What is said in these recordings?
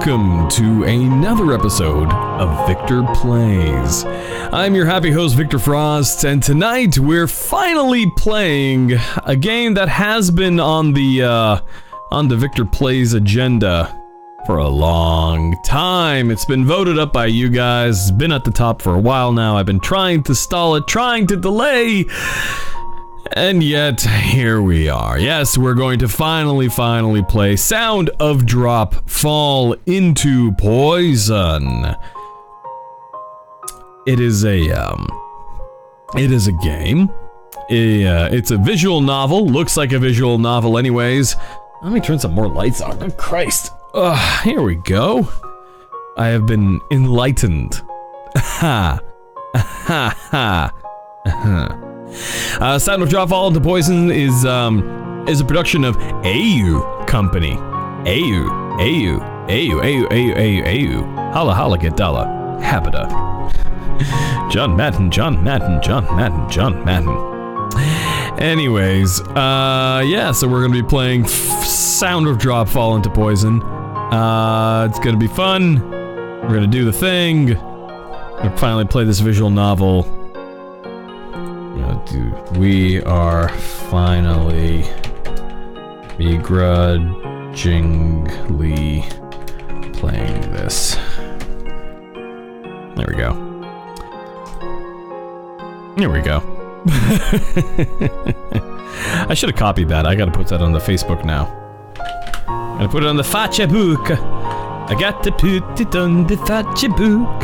welcome to another episode of Victor Plays. I'm your happy host, Victor Frost, and tonight we're finally playing a game that has been on the Victor Plays agenda for a long time. It's been voted up by you guys. It's been at the top for a while now. I've been trying to stall it, trying to delay, and yet here we are. Yes, we're going to finally play Sound of Drop Fall into Poison. It is a game. It's a visual novel. Looks like a visual novel anyways. Let me turn some more lights on. Good Christ. Here we go. I have been enlightened. Ha. Ha ha. Sound of Drop Fall into Poison is a production of AU Company. AU. Holla get dollar. Habita. John Madden. Anyways, yeah, so we're gonna be playing Sound of Drop Fall into Poison. It's gonna be fun. We're gonna do the thing. We're gonna finally play this visual novel. Dude, we are finally begrudgingly playing this. There we go. Here we go. I should have copied that. I gotta put that on the Facebook now. I gotta put it on the Facebook. I got to put it on the Facebook. Facebook.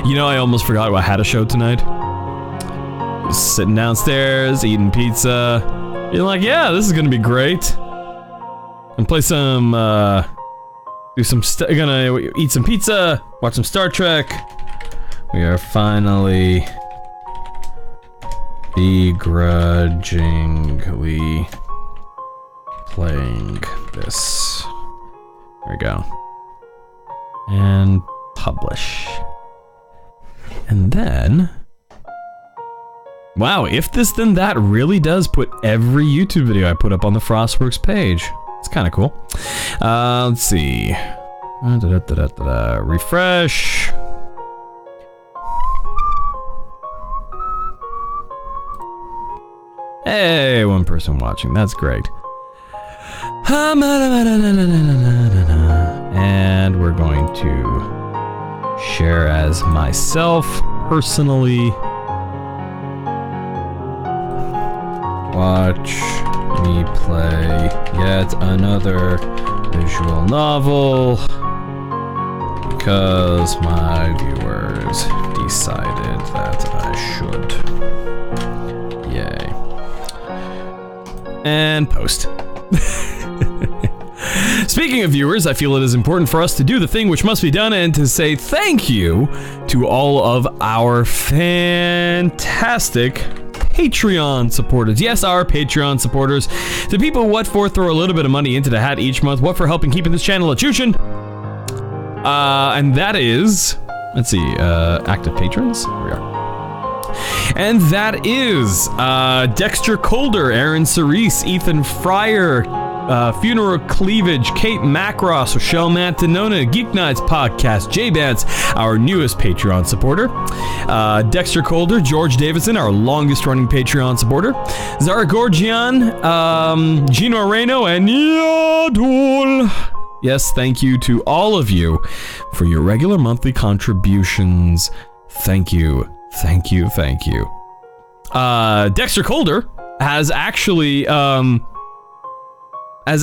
You know, I almost forgot I had a show tonight. Just sitting downstairs, eating pizza. Being like, yeah, this is gonna be great. And play some, gonna eat some pizza, watch some Star Trek. We are finally begrudgingly playing this. There we go. And publish. And then... wow, if this then that really does put every YouTube video I put up on the Frostworks page. It's kind of cool. Let's see. Refresh. Hey, one person watching. That's great. And we're going to share as myself personally. Watch me play yet another visual novel because my viewers decided that I should. Yay. And post. Speaking of viewers, I feel it is important for us to do the thing which must be done and to say thank you to all of our fantastic Patreon supporters. Yes, our Patreon supporters. The people what for throw a little bit of money into the hat each month, what for helping keeping this channel a chushin. And that is, let's see, active patrons. Here we are. And that is Dexter Colder, Aaron Cerise, Ethan Fryer, Funeral Cleavage, Kate Macross, Rochelle Mantanona, Geek Nights Podcast, J-Bance, our newest Patreon supporter, Dexter Colder, George Davidson, our longest running Patreon supporter, Zara Gorgian, Gino Reno, and Yadul. Yes, thank you to all of you for your regular monthly contributions. Thank you. Thank you. Dexter Colder has actually been a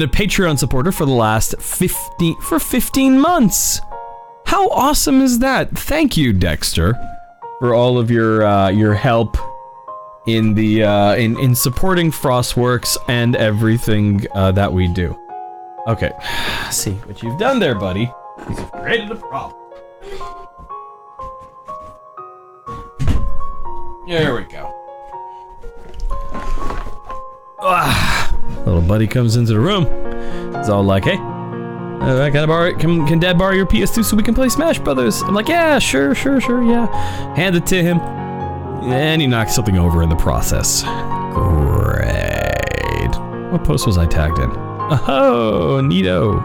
Patreon supporter for the last 15 months. How awesome is that? Thank you, Dexter, for all of your help in the in supporting Frostworks and everything that we do. Okay, see what you've done there, buddy. You've created a problem. There we go. Little buddy comes into the room. It's all like, hey, I gotta borrow. Can Dad borrow your PS2 so we can play Smash Brothers? I'm like, yeah, sure, yeah. Hand it to him, and he knocks something over in the process. Great. What post was I tagged in? Oh, neato.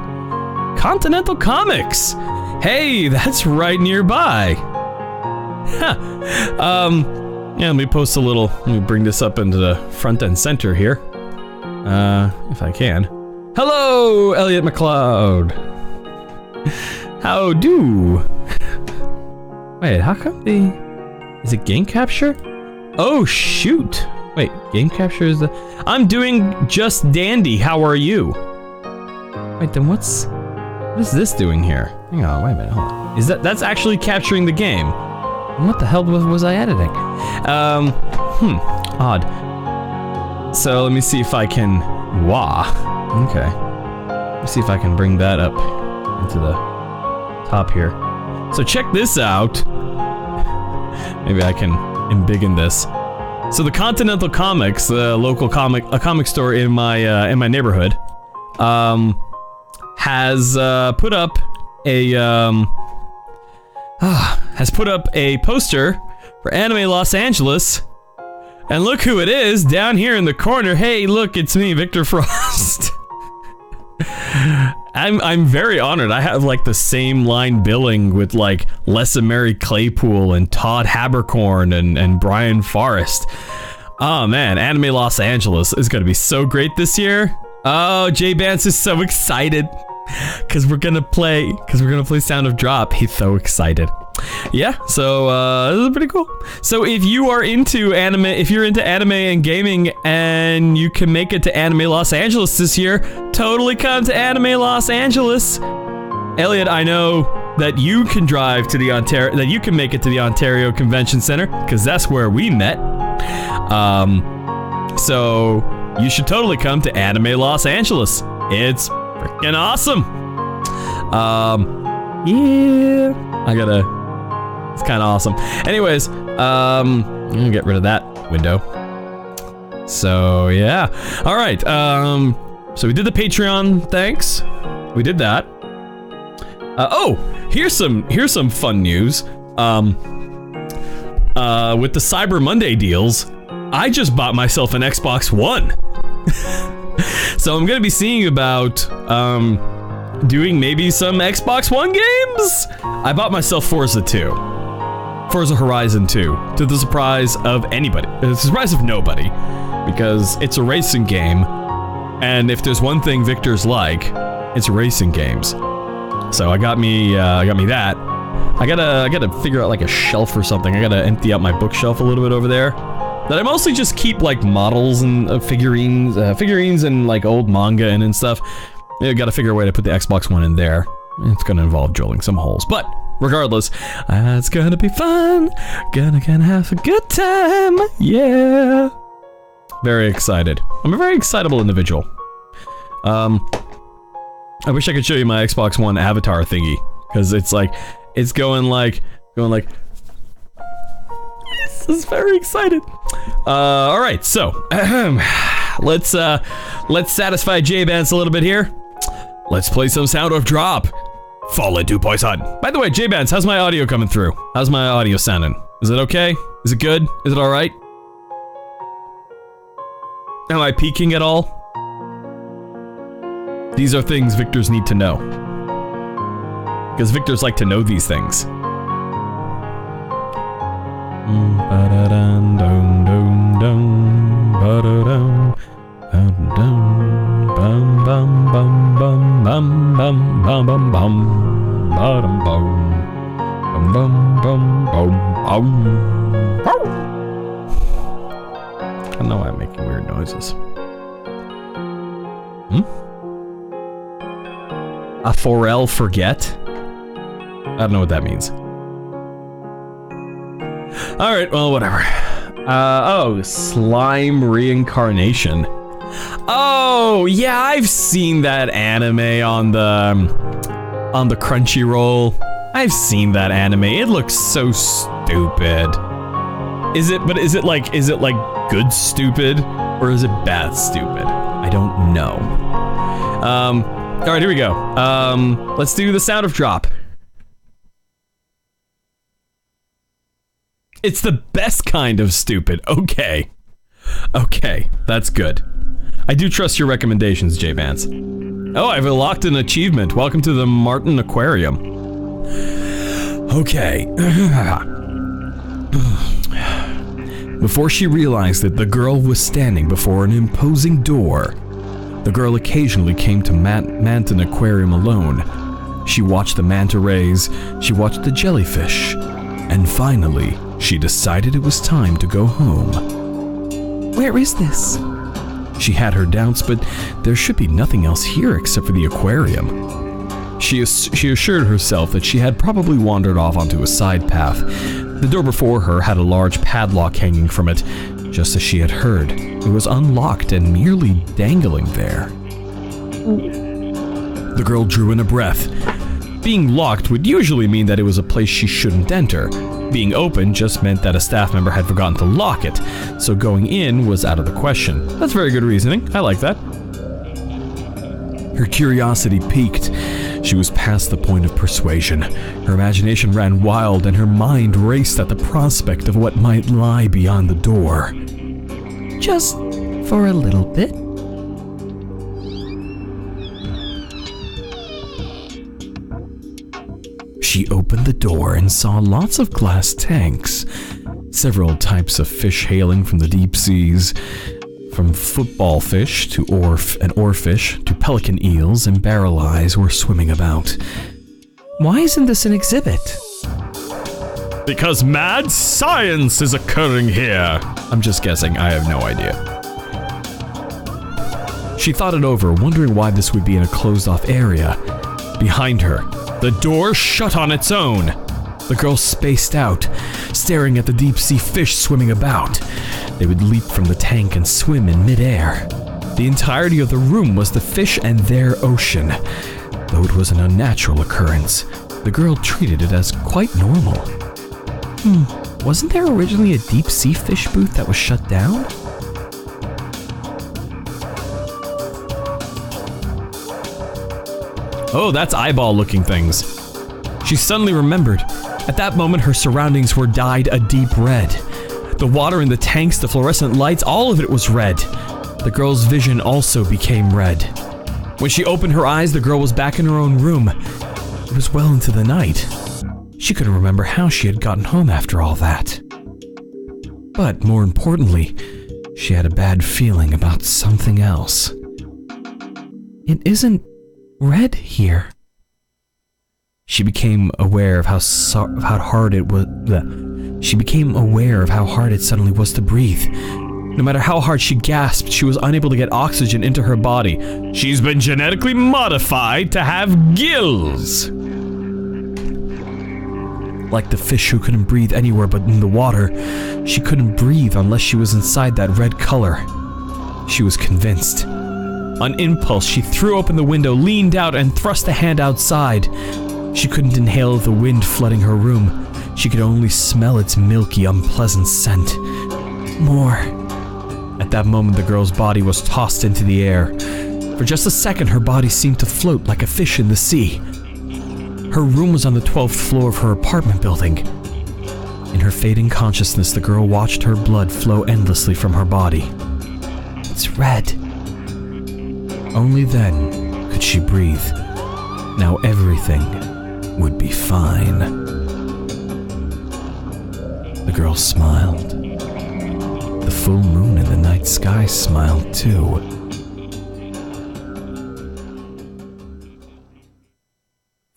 Continental Comics. Hey, that's right nearby. Huh. Yeah, let me post a little. Let me bring this up into the front and center here. If I can. Hello, Elliot McLeod. How do? Wait, how come is it game capture? Oh, shoot. Wait, game capture is the... I'm doing just dandy. How are you? Wait, then what is this doing here? Hang on, wait a minute, hold on. Is that's actually capturing the game? What the hell was I editing? Odd. So let me see if I can... Okay. Let me see if I can bring that up into the top here. So check this out. Maybe I can embiggen this. So the Continental Comics, the local comic store in my neighborhood, has put up a poster for Anime Los Angeles, and look who it is down here in the corner. Hey, look, it's me, Victor Frost. I'm very honored. I have like the same line billing with like Lessa Mary Claypool and Todd Habercorn and Brian Forrest. Oh man, Anime Los Angeles is gonna be so great this year. Oh, Jay Bance is so excited. Cause we're gonna play Sound of Drop. He's so excited. Yeah, so this is pretty cool. So if you are into anime, if you're into anime and gaming and you can make it to Anime Los Angeles this year, totally come to Anime Los Angeles. Elliot, I know that you can drive to the that you can make it to the Ontario Convention Center, because that's where we met. So you should totally come to Anime Los Angeles. It's freaking awesome. Yeah, it's kind of awesome. Anyways, I'm gonna get rid of that window. So yeah, all right. So we did the Patreon, thanks. We did that. Oh, here's some fun news. With the Cyber Monday deals, I just bought myself an Xbox One. So I'm gonna be seeing about doing maybe some Xbox One games. I bought myself Forza Horizon 2, to the surprise of anybody. The surprise of nobody, because it's a racing game, and if there's one thing Victor's like, it's racing games. So I got me that. I gotta figure out like a shelf or something. I gotta empty out my bookshelf a little bit over there. That I mostly just keep like models and figurines and like old manga and stuff. I gotta figure a way to put the Xbox One in there. It's gonna involve drilling some holes, but regardless, it's gonna be fun. Gonna have a good time. Yeah. Very excited. I'm a very excitable individual. I wish I could show you my Xbox One avatar thingy, because it's going like. This is very excited. All right, so let's satisfy J-Bance a little bit here. Let's play some Sound of Drop. Fall into poison. By the way, J-Bance, how's my audio coming through? How's my audio sounding? Is it okay? Is it good? Is it all right? Am I peaking at all? These are things Victors need to know. Because Victors like to know these things. I know I'm making weird noises. A forel forget? I don't know what that means. Alright, well, whatever. Oh, slime reincarnation. Oh, yeah, I've seen that anime on the Crunchyroll. I've seen that anime. It looks so stupid. Is it like good stupid, or is it bad stupid? I don't know. All right, here we go. Let's do the sound of drop. It's the best kind of stupid. Okay. Okay, that's good. I do trust your recommendations, J Vance. Oh, I've unlocked an achievement. Welcome to the Martin Aquarium. Okay. Before she realized it, the girl was standing before an imposing door. The girl occasionally came to Manton Aquarium alone. She watched the manta rays, she watched the jellyfish, and finally, she decided it was time to go home. Where is this? She had her doubts, but there should be nothing else here except for the aquarium. She assured herself that she had probably wandered off onto a side path. The door before her had a large padlock hanging from it, just as she had heard. It was unlocked and merely dangling there. The girl drew in a breath. Being locked would usually mean that it was a place she shouldn't enter. Being open just meant that a staff member had forgotten to lock it, so going in was out of the question. That's very good reasoning. I like that. Her curiosity piqued. She was past the point of persuasion. Her imagination ran wild and her mind raced at the prospect of what might lie beyond the door. Just for a little bit. She opened the door and saw lots of glass tanks. Several types of fish hailing from the deep seas. From football fish to oarfish to pelican eels and barrel eyes were swimming about. Why isn't this an exhibit? Because mad science is occurring here. I'm just guessing, I have no idea. She thought it over, wondering why this would be in a closed-off area. Behind her, the door shut on its own. The girl spaced out, staring at the deep-sea fish swimming about. They would leap from the tank and swim in midair. The entirety of the room was the fish and their ocean. Though it was an unnatural occurrence, the girl treated it as quite normal. Wasn't there originally a deep-sea fish booth that was shut down? Oh, that's eyeball-looking things. She suddenly remembered. At that moment, her surroundings were dyed a deep red. The water in the tanks, the fluorescent lights, all of it was red. The girl's vision also became red. When she opened her eyes, the girl was back in her own room. It was well into the night. She couldn't remember how she had gotten home after all that. But more importantly, she had a bad feeling about something else. It isn't red here. She became aware of how hard it was. She became aware of how hard it suddenly was to breathe. No matter how hard she gasped, she was unable to get oxygen into her body. She's been genetically modified to have gills. Like the fish who couldn't breathe anywhere but in the water, she couldn't breathe unless she was inside that red color. She was convinced. On impulse, she threw open the window, leaned out, and thrust a hand outside. She couldn't inhale the wind flooding her room. She could only smell its milky, unpleasant scent. More. At that moment, the girl's body was tossed into the air. For just a second, her body seemed to float like a fish in the sea. Her room was on the 12th floor of her apartment building. In her fading consciousness, the girl watched her blood flow endlessly from her body. It's red. Only then could she breathe. Now everything would be fine. The girl smiled. The full moon in the night sky smiled too.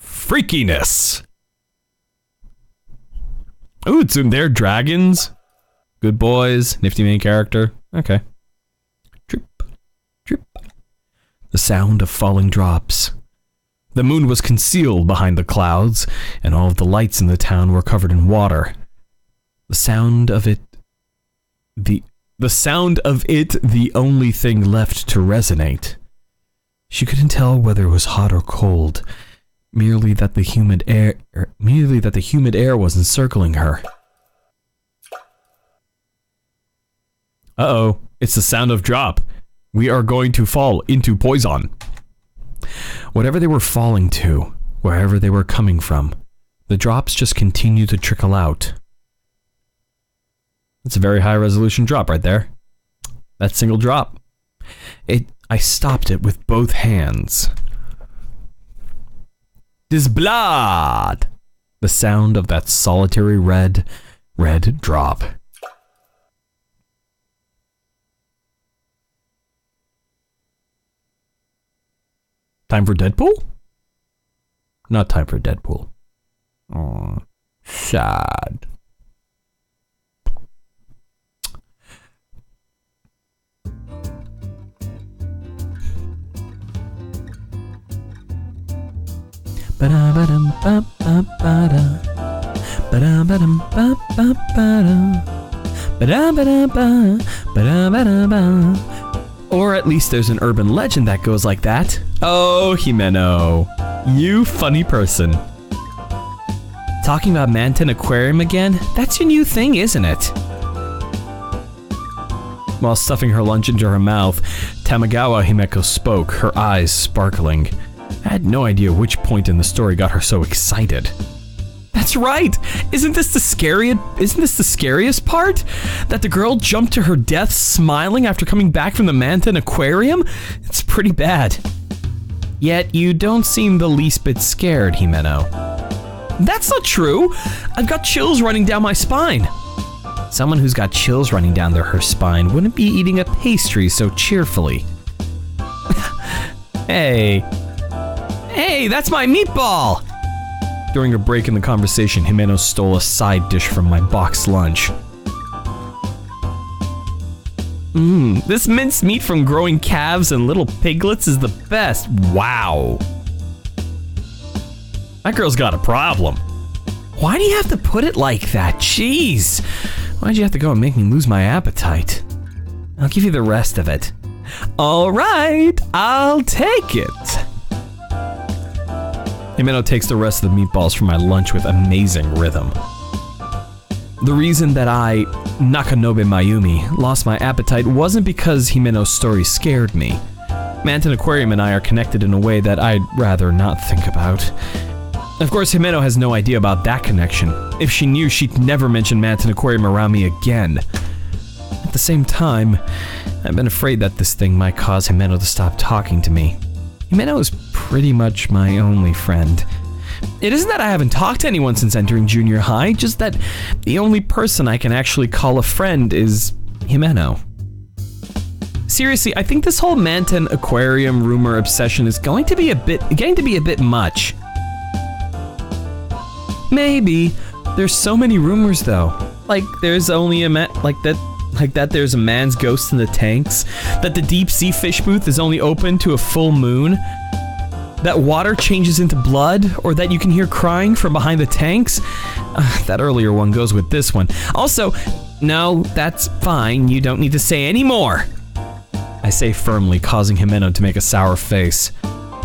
Freakiness! Ooh, it's in there, dragons. Good boys, nifty main character. Okay. Drip, drip. The sound of falling drops. The moon was concealed behind the clouds, and all of the lights in the town were covered in water. The sound of it, the only thing left to resonate. She couldn't tell whether it was hot or cold, merely that the humid air was encircling her. Uh-oh, it's the sound of drop. We are going to fall into poison. Whatever they were falling to, wherever they were coming from, the drops just continued to trickle out. It's a very high resolution drop right there. That single drop. I stopped it with both hands. This blood! The sound of that solitary red drop. Time for Deadpool? Not time for Deadpool. Oh, sad. Or at least there's an urban legend that goes like that. Oh, Himeno, you funny person. Talking about Manton Aquarium again? That's your new thing, isn't it? While stuffing her lunch into her mouth, Tamagawa Himeko spoke, her eyes sparkling. I had no idea which point in the story got her so excited. That's right! Isn't this the scariest part? That the girl jumped to her death smiling after coming back from the Manton Aquarium? It's pretty bad. Yet you don't seem the least bit scared, Himeno. That's not true! I've got chills running down my spine. Someone who's got chills running down her spine wouldn't be eating a pastry so cheerfully. Hey, that's my meatball! During a break in the conversation, Himeno stole a side dish from my boxed lunch. This minced meat from growing calves and little piglets is the best. Wow. That girl's got a problem. Why do you have to put it like that? Jeez. Why'd you have to go and make me lose my appetite? I'll give you the rest of it. All right, I'll take it. Himeno takes the rest of the meatballs from my lunch with amazing rhythm. The reason that I, Nakanobe Mayumi, lost my appetite wasn't because Himeno's story scared me. Manton Aquarium and I are connected in a way that I'd rather not think about. Of course, Himeno has no idea about that connection. If she knew, she'd never mention Manton Aquarium around me again. At the same time, I've been afraid that this thing might cause Himeno to stop talking to me. Himeno is pretty much my only friend. It isn't that I haven't talked to anyone since entering junior high, just that the only person I can actually call a friend is Himeno. Seriously, I think this whole Manton Aquarium rumor obsession is getting to be a bit much. Maybe. There's so many rumors though. Like there's only that there's a man's ghost in the tanks, that the deep sea fish booth is only open to a full moon, that water changes into blood, or that you can hear crying from behind the tanks. That earlier one goes with this one. Also, no, that's fine, you don't need to say any more. I say firmly, causing Himeno to make a sour face.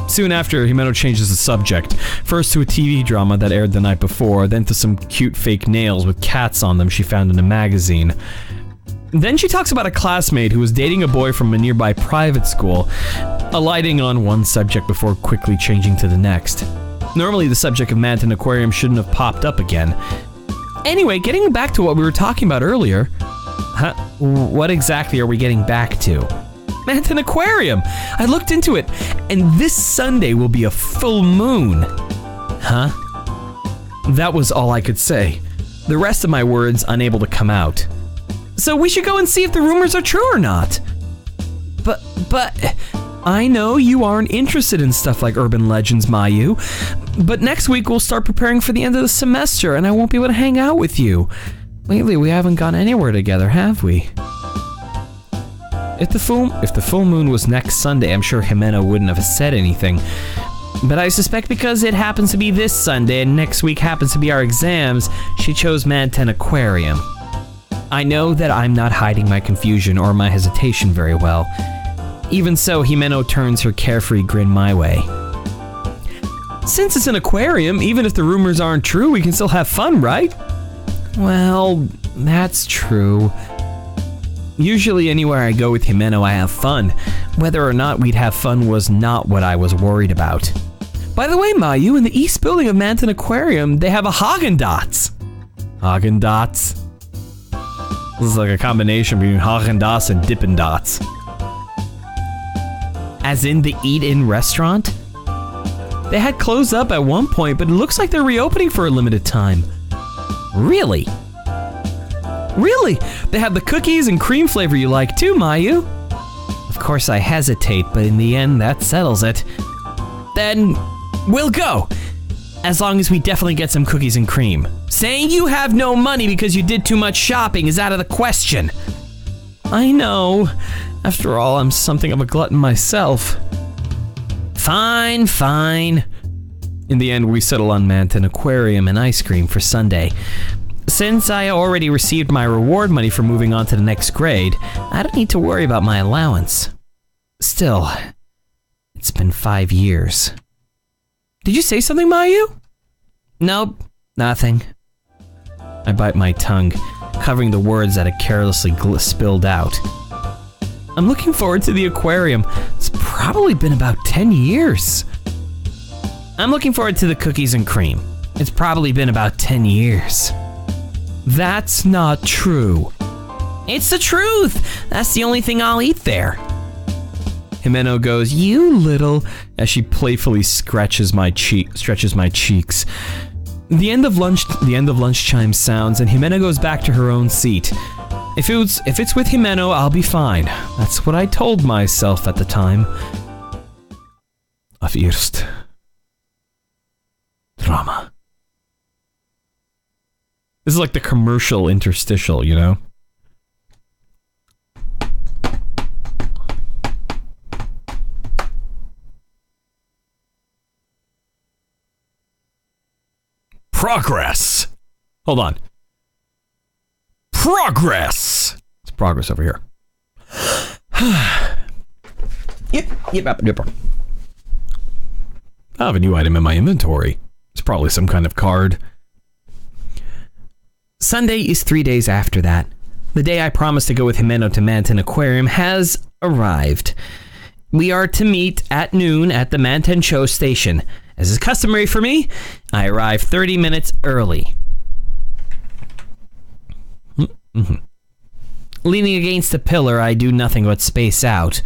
Soon after, Himeno changes the subject, first to a TV drama that aired the night before, then to some cute fake nails with cats on them she found in a magazine. Then she talks about a classmate who was dating a boy from a nearby private school, alighting on one subject before quickly changing to the next. Normally the subject of Manton Aquarium shouldn't have popped up again. Anyway, getting back to what we were talking about earlier. What exactly are we getting back to? Manton Aquarium! I looked into it, and this Sunday will be a full moon. Huh? That was all I could say. The rest of my words unable to come out. So we should go and see if the rumors are true or not. But I know you aren't interested in stuff like urban legends, Mayu. But next week we'll start preparing for the end of the semester and I won't be able to hang out with you. Lately we haven't gone anywhere together, have we? If the full moon was next Sunday, I'm sure Himeno wouldn't have said anything. But I suspect because it happens to be this Sunday and next week happens to be our exams, she chose Manton Aquarium. I know that I'm not hiding my confusion or my hesitation very well. Even so, Himeno turns her carefree grin my way. Since it's an aquarium, even if the rumors aren't true, we can still have fun, right? Well, that's true. Usually anywhere I go with Himeno, I have fun. Whether or not we'd have fun was not what I was worried about. By the way, Mayu, in the east building of Manton Aquarium, they have a Häagen-Dazs. Häagen-Dazs? This is like a combination between Häagen-Dazs and Dippin' Dots. As in the eat-in restaurant? They had closed up at one point, but it looks like they're reopening for a limited time. Really? Really? They have the cookies and cream flavor you like too, Mayu. Of course I hesitate, but in the end, that settles it. Then, we'll go. As long as we definitely get some cookies and cream. Saying you have no money because you did too much shopping is out of the question. I know. After all, I'm something of a glutton myself. Fine, fine. In the end, we settle on Manton Aquarium and ice cream for Sunday. Since I already received my reward money for moving on to the next grade, I don't need to worry about my allowance. Still, it's been 5 years. Did you say something, Mayu? Nope, nothing. I bite my tongue, covering the words that had carelessly spilled out. I'm looking forward to the aquarium. It's probably been about 10 years. I'm looking forward to the cookies and cream. It's probably been about 10 years. That's not true. It's the truth. That's the only thing I'll eat there. Himeno goes, "You little," as she playfully stretches my cheeks. The end of lunch chime sounds, and Himeno goes back to her own seat. If it's with Himeno, I'll be fine. That's what I told myself at the time. First drama. This is like the commercial interstitial, you know? Progress! Hold on. Progress! It's progress over here. Yep. I have a new item in my inventory. It's probably some kind of card. Sunday is 3 days after that. The day I promised to go with Himeno to Manton Aquarium has arrived. We are to meet at noon at the Manton Show station. As is customary for me, I arrive 30 minutes early. Mm-hmm. Leaning against a pillar, I do nothing but space out.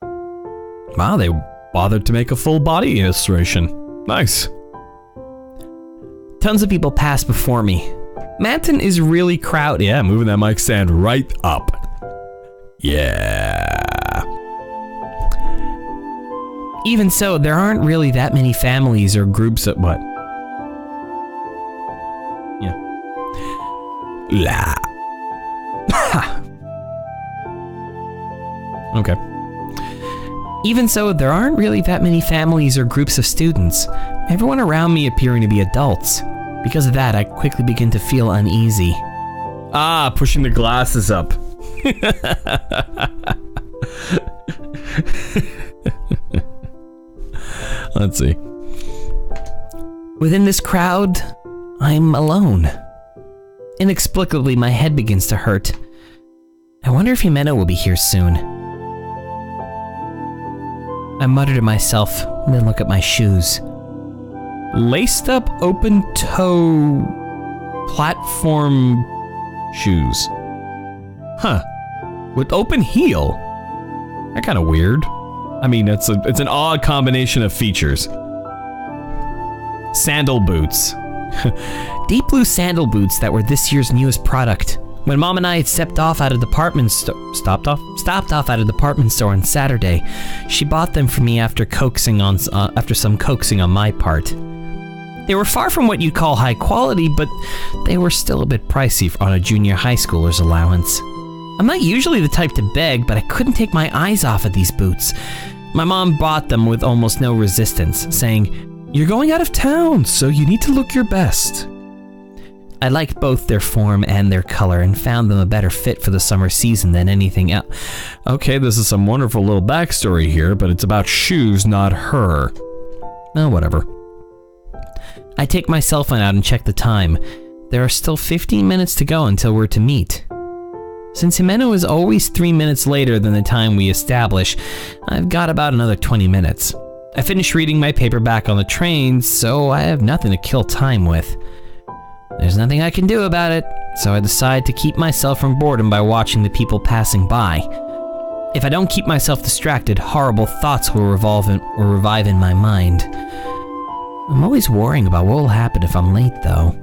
Wow, they bothered to make a full body illustration. Nice. Tons of people pass before me. Manton is really crowded. Yeah, moving that mic stand right up. Yeah. Even so, there aren't really that many families or groups at what? Yeah. La. Okay. Even so, there aren't really that many families or groups of students. Everyone around me appearing to be adults. Because of that, I quickly begin to feel uneasy. Ah, pushing the glasses up. Let's see. Within this crowd, I'm alone. Inexplicably, my head begins to hurt. I wonder if Himeno will be here soon. I mutter to myself, and then look at my shoes. Laced up open toe platform shoes. Huh. With open heel. They're kind of weird. I mean, it's an odd combination of features. Sandal boots. Deep blue sandal boots that were this year's newest product. When Mom and I had stopped off at a department store on Saturday, she bought them for me after some coaxing on my part. They were far from what you'd call high quality, but they were still a bit pricey on a junior high schooler's allowance. I'm not usually the type to beg, but I couldn't take my eyes off of these boots. My mom bought them with almost no resistance, saying, "You're going out of town, so you need to look your best." I liked both their form and their color and found them a better fit for the summer season than anything else. Okay, this is some wonderful little backstory here, but it's about shoes, not her. Oh, whatever. I take my cell phone out and check the time. There are still 15 minutes to go until we're to meet. Since Himeno is always 3 minutes later than the time we establish, I've got about another 20 minutes. I finished reading my paperback on the train, so I have nothing to kill time with. There's nothing I can do about it, so I decide to keep myself from boredom by watching the people passing by. If I don't keep myself distracted, horrible thoughts will revive in my mind. I'm always worrying about what will happen if I'm late, though.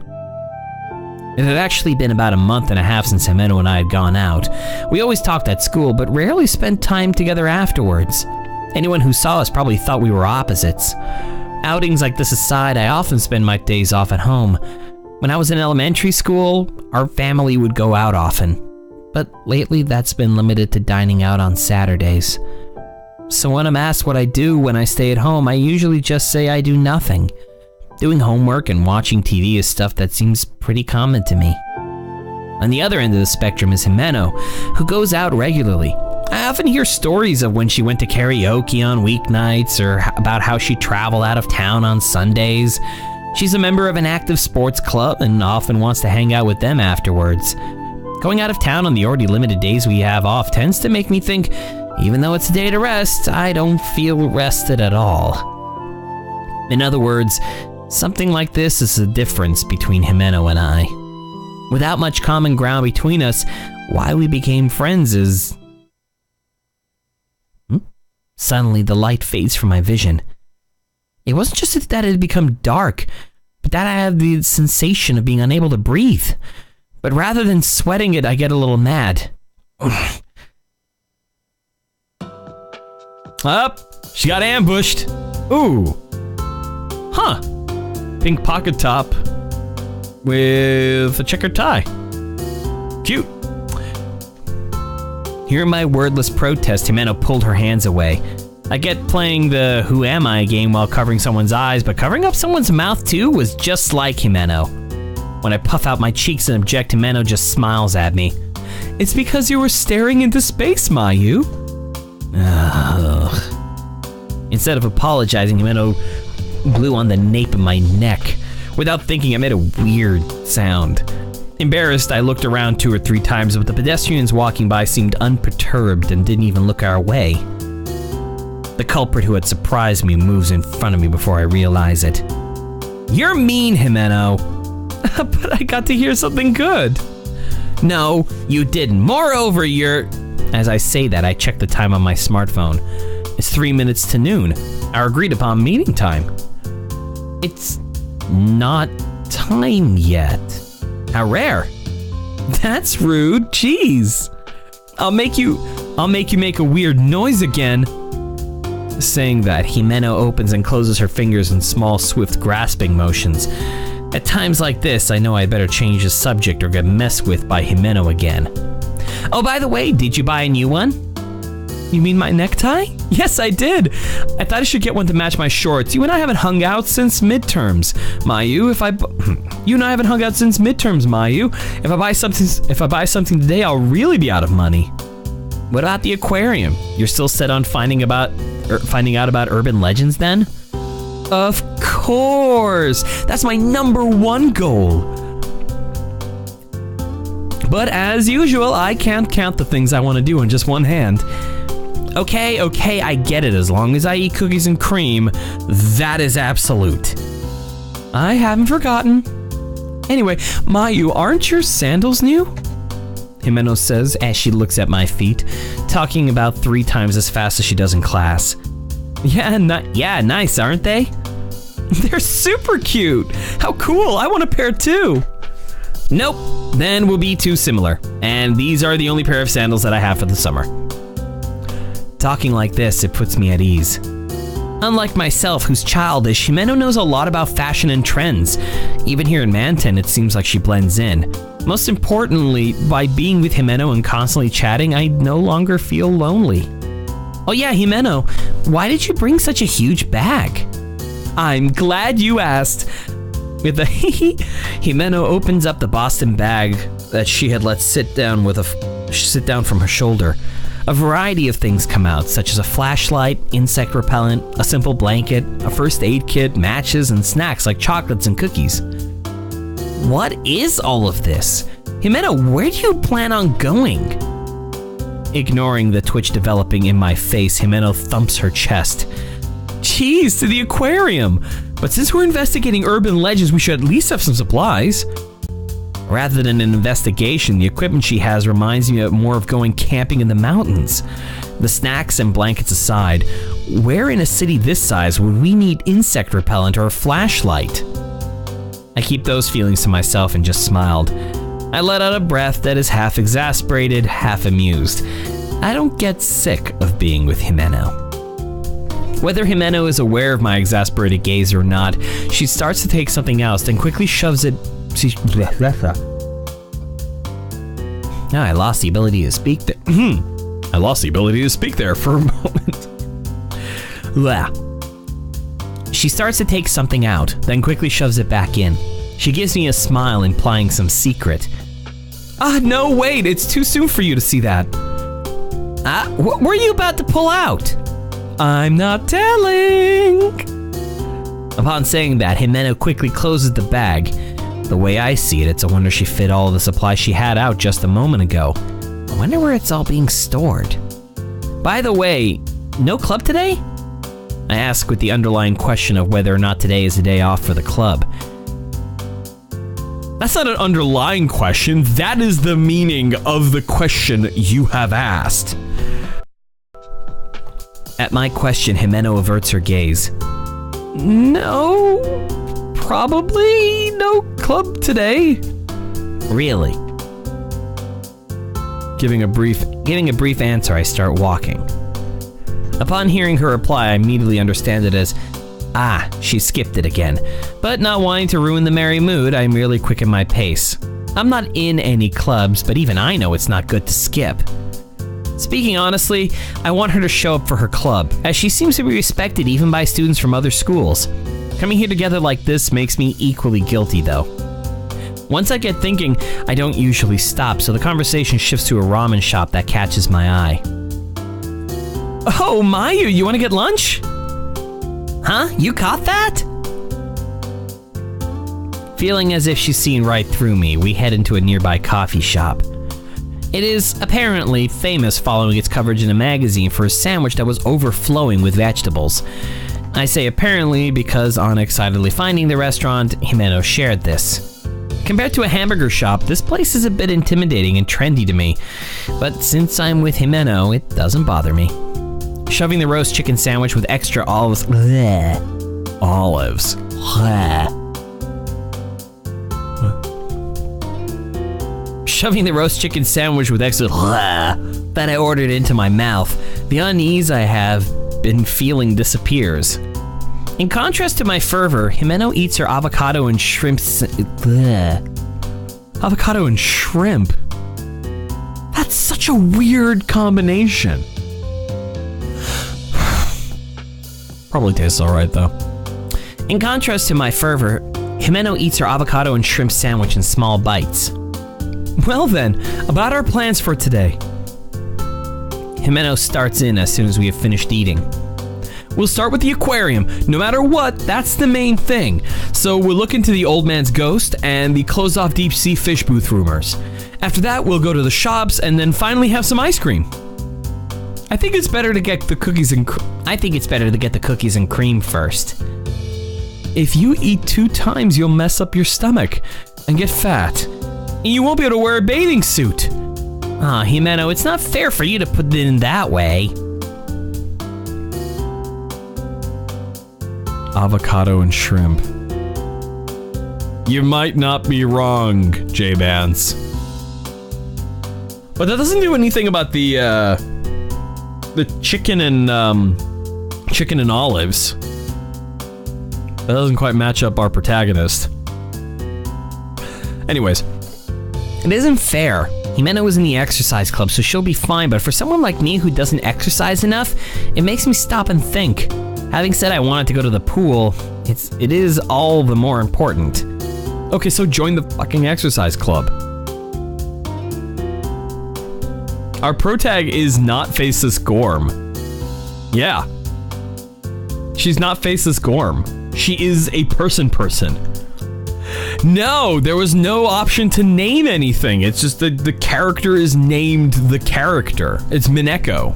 It had actually been about a month and a half since Himeno and I had gone out. We always talked at school, but rarely spent time together afterwards. Anyone who saw us probably thought we were opposites. Outings like this aside, I often spend my days off at home. When I was in elementary school, our family would go out often. But lately, that's been limited to dining out on Saturdays. So when I'm asked what I do when I stay at home, I usually just say I do nothing. Doing homework and watching TV is stuff that seems pretty common to me. On the other end of the spectrum is Himeno, who goes out regularly. I often hear stories of when she went to karaoke on weeknights or about how she traveled out of town on Sundays. She's a member of an active sports club and often wants to hang out with them afterwards. Going out of town on the already limited days we have off tends to make me think, even though it's a day to rest, I don't feel rested at all. In other words, something like this is the difference between Himeno and I. Without much common ground between us, why we became friends is... Suddenly, the light fades from my vision. It wasn't just that it had become dark, but that I had the sensation of being unable to breathe. But rather than sweating it, I get a little mad. Up! She got ambushed! Ooh! Huh! Pink pocket top with a checkered tie. Cute! Hearing my wordless protest, Himeno pulled her hands away. I get playing the who am I game while covering someone's eyes, but covering up someone's mouth too was just like Himeno. When I puff out my cheeks and object, Himeno just smiles at me. It's because you were staring into space, Mayu. Ugh. Instead of apologizing, Himeno blew on the nape of my neck. Without thinking, I made a weird sound. Embarrassed, I looked around 2 or 3 times, but the pedestrians walking by seemed unperturbed and didn't even look our way. The culprit who had surprised me moves in front of me before I realize it. You're mean, Himeno. But I got to hear something good. No, you didn't. Moreover, you're... As I say that, I check the time on my smartphone. It's 3 minutes to noon, our agreed upon meeting time. It's not time yet. How rare. That's rude. Jeez. I'll make you make a weird noise again. Saying that, Himeno opens and closes her fingers in small, swift grasping motions. At times like this, I know I better change the subject or get messed with by Himeno again. Oh, by the way, did you buy a new one? You mean my necktie? Yes, I did. I thought I should get one to match my shorts. You and I haven't hung out since midterms, Mayu. You and I haven't hung out since midterms, Mayu. If I buy something today, I'll really be out of money. What about the aquarium? You're still set on finding out about urban legends then? Of course! That's my #1 goal. But as usual, I can't count the things I want to do in just one hand. Okay, I get it. As long as I eat cookies and cream, that is absolute. I haven't forgotten. Anyway, Mayu, aren't your sandals new? Himeno says as she looks at my feet, talking about 3 times as fast as she does in class. Yeah, nice, aren't they? They're super cute. How cool, I want a pair too. Nope, then we'll be too similar. And these are the only pair of sandals that I have for the summer. Talking like this, it puts me at ease. Unlike myself, who's childish, Himeno knows a lot about fashion and trends. Even here in Manton, it seems like she blends in. Most importantly, by being with Himeno and constantly chatting, I no longer feel lonely. Oh yeah, Himeno, why did you bring such a huge bag? I'm glad you asked. With a Himeno opens up the Boston bag that she had let sit down from her shoulder. A variety of things come out, such as a flashlight, insect repellent, a simple blanket, a first aid kit, matches, and snacks like chocolates and cookies. What is all of this? Himeno, where do you plan on going? Ignoring the twitch developing in my face, Himeno thumps her chest. Geez, to the aquarium. But since we're investigating urban legends, we should at least have some supplies. Rather than an investigation, the equipment she has reminds me more of going camping in the mountains. The snacks and blankets aside, where in a city this size would we need insect repellent or a flashlight? I keep those feelings to myself and just smiled. I let out a breath that is half exasperated, half amused. I don't get sick of being with Himeno. Whether Himeno is aware of my exasperated gaze or not, she starts to take something else, then quickly shoves it. I lost the ability to speak there. I lost the ability to speak there for a moment. She starts to take something out, then quickly shoves it back in. She gives me a smile, implying some secret. No, wait, it's too soon for you to see that. What were you about to pull out? I'm not telling. Upon saying that, Himeno quickly closes the bag. The way I see it, it's a wonder she fit all of the supplies she had out just a moment ago. I wonder where it's all being stored. By the way, no club today? I ask with the underlying question of whether or not today is a day off for the club. That's not an underlying question, that is the meaning of the question you have asked. At my question, Himeno averts her gaze. No, probably no club today. Really? Giving a brief answer, I start walking. Upon hearing her reply, I immediately understand it as, she skipped it again. But not wanting to ruin the merry mood, I merely quicken my pace. I'm not in any clubs, but even I know it's not good to skip. Speaking honestly, I want her to show up for her club, as she seems to be respected even by students from other schools. Coming here together like this makes me equally guilty though. Once I get thinking, I don't usually stop, so the conversation shifts to a ramen shop that catches my eye. Oh, Mayu, you want to get lunch? Huh? You caught that? Feeling as if she's seen right through me, we head into a nearby coffee shop. It is apparently famous following its coverage in a magazine for a sandwich that was overflowing with vegetables. I say apparently because on excitedly finding the restaurant, Himeno shared this. Compared to a hamburger shop, this place is a bit intimidating and trendy to me, but since I'm with Himeno, it doesn't bother me. Shoving the roast chicken sandwich with extra olives. Olives. Shoving the roast chicken sandwich with extra that I ordered into my mouth, the unease I have been feeling disappears. In contrast to my fervor, Himeno eats her avocado and shrimp. Avocado and shrimp? That's such a weird combination. Probably tastes alright though. In contrast to my fervor, Himeno eats her avocado and shrimp sandwich in small bites. Well then, about our plans for today. Himeno starts in as soon as we have finished eating. We'll start with the aquarium. No matter what, that's the main thing. So we'll look into the old man's ghost and the closed off deep sea fish booth rumors. After that, we'll go to the shops and then finally have some ice cream. I think it's better to get the cookies and cream first. If you eat 2 times, you'll mess up your stomach and get fat. And you won't be able to wear a bathing suit. Himeno, it's not fair for you to put it in that way. Avocado and shrimp. You might not be wrong, J-Bans. But that doesn't do anything about the chicken and olives. That doesn't quite match up our protagonist. Anyways. It isn't fair. Himeno was in the exercise club, so she'll be fine, but for someone like me who doesn't exercise enough, it makes me stop and think. Having said I wanted to go to the pool, it is all the more important. Okay, so join the fucking exercise club. Our protag is not Faceless Gorm. Yeah. She's not Faceless Gorm. She is a person. No, there was no option to name anything. It's just the character is named the character. It's Mineko.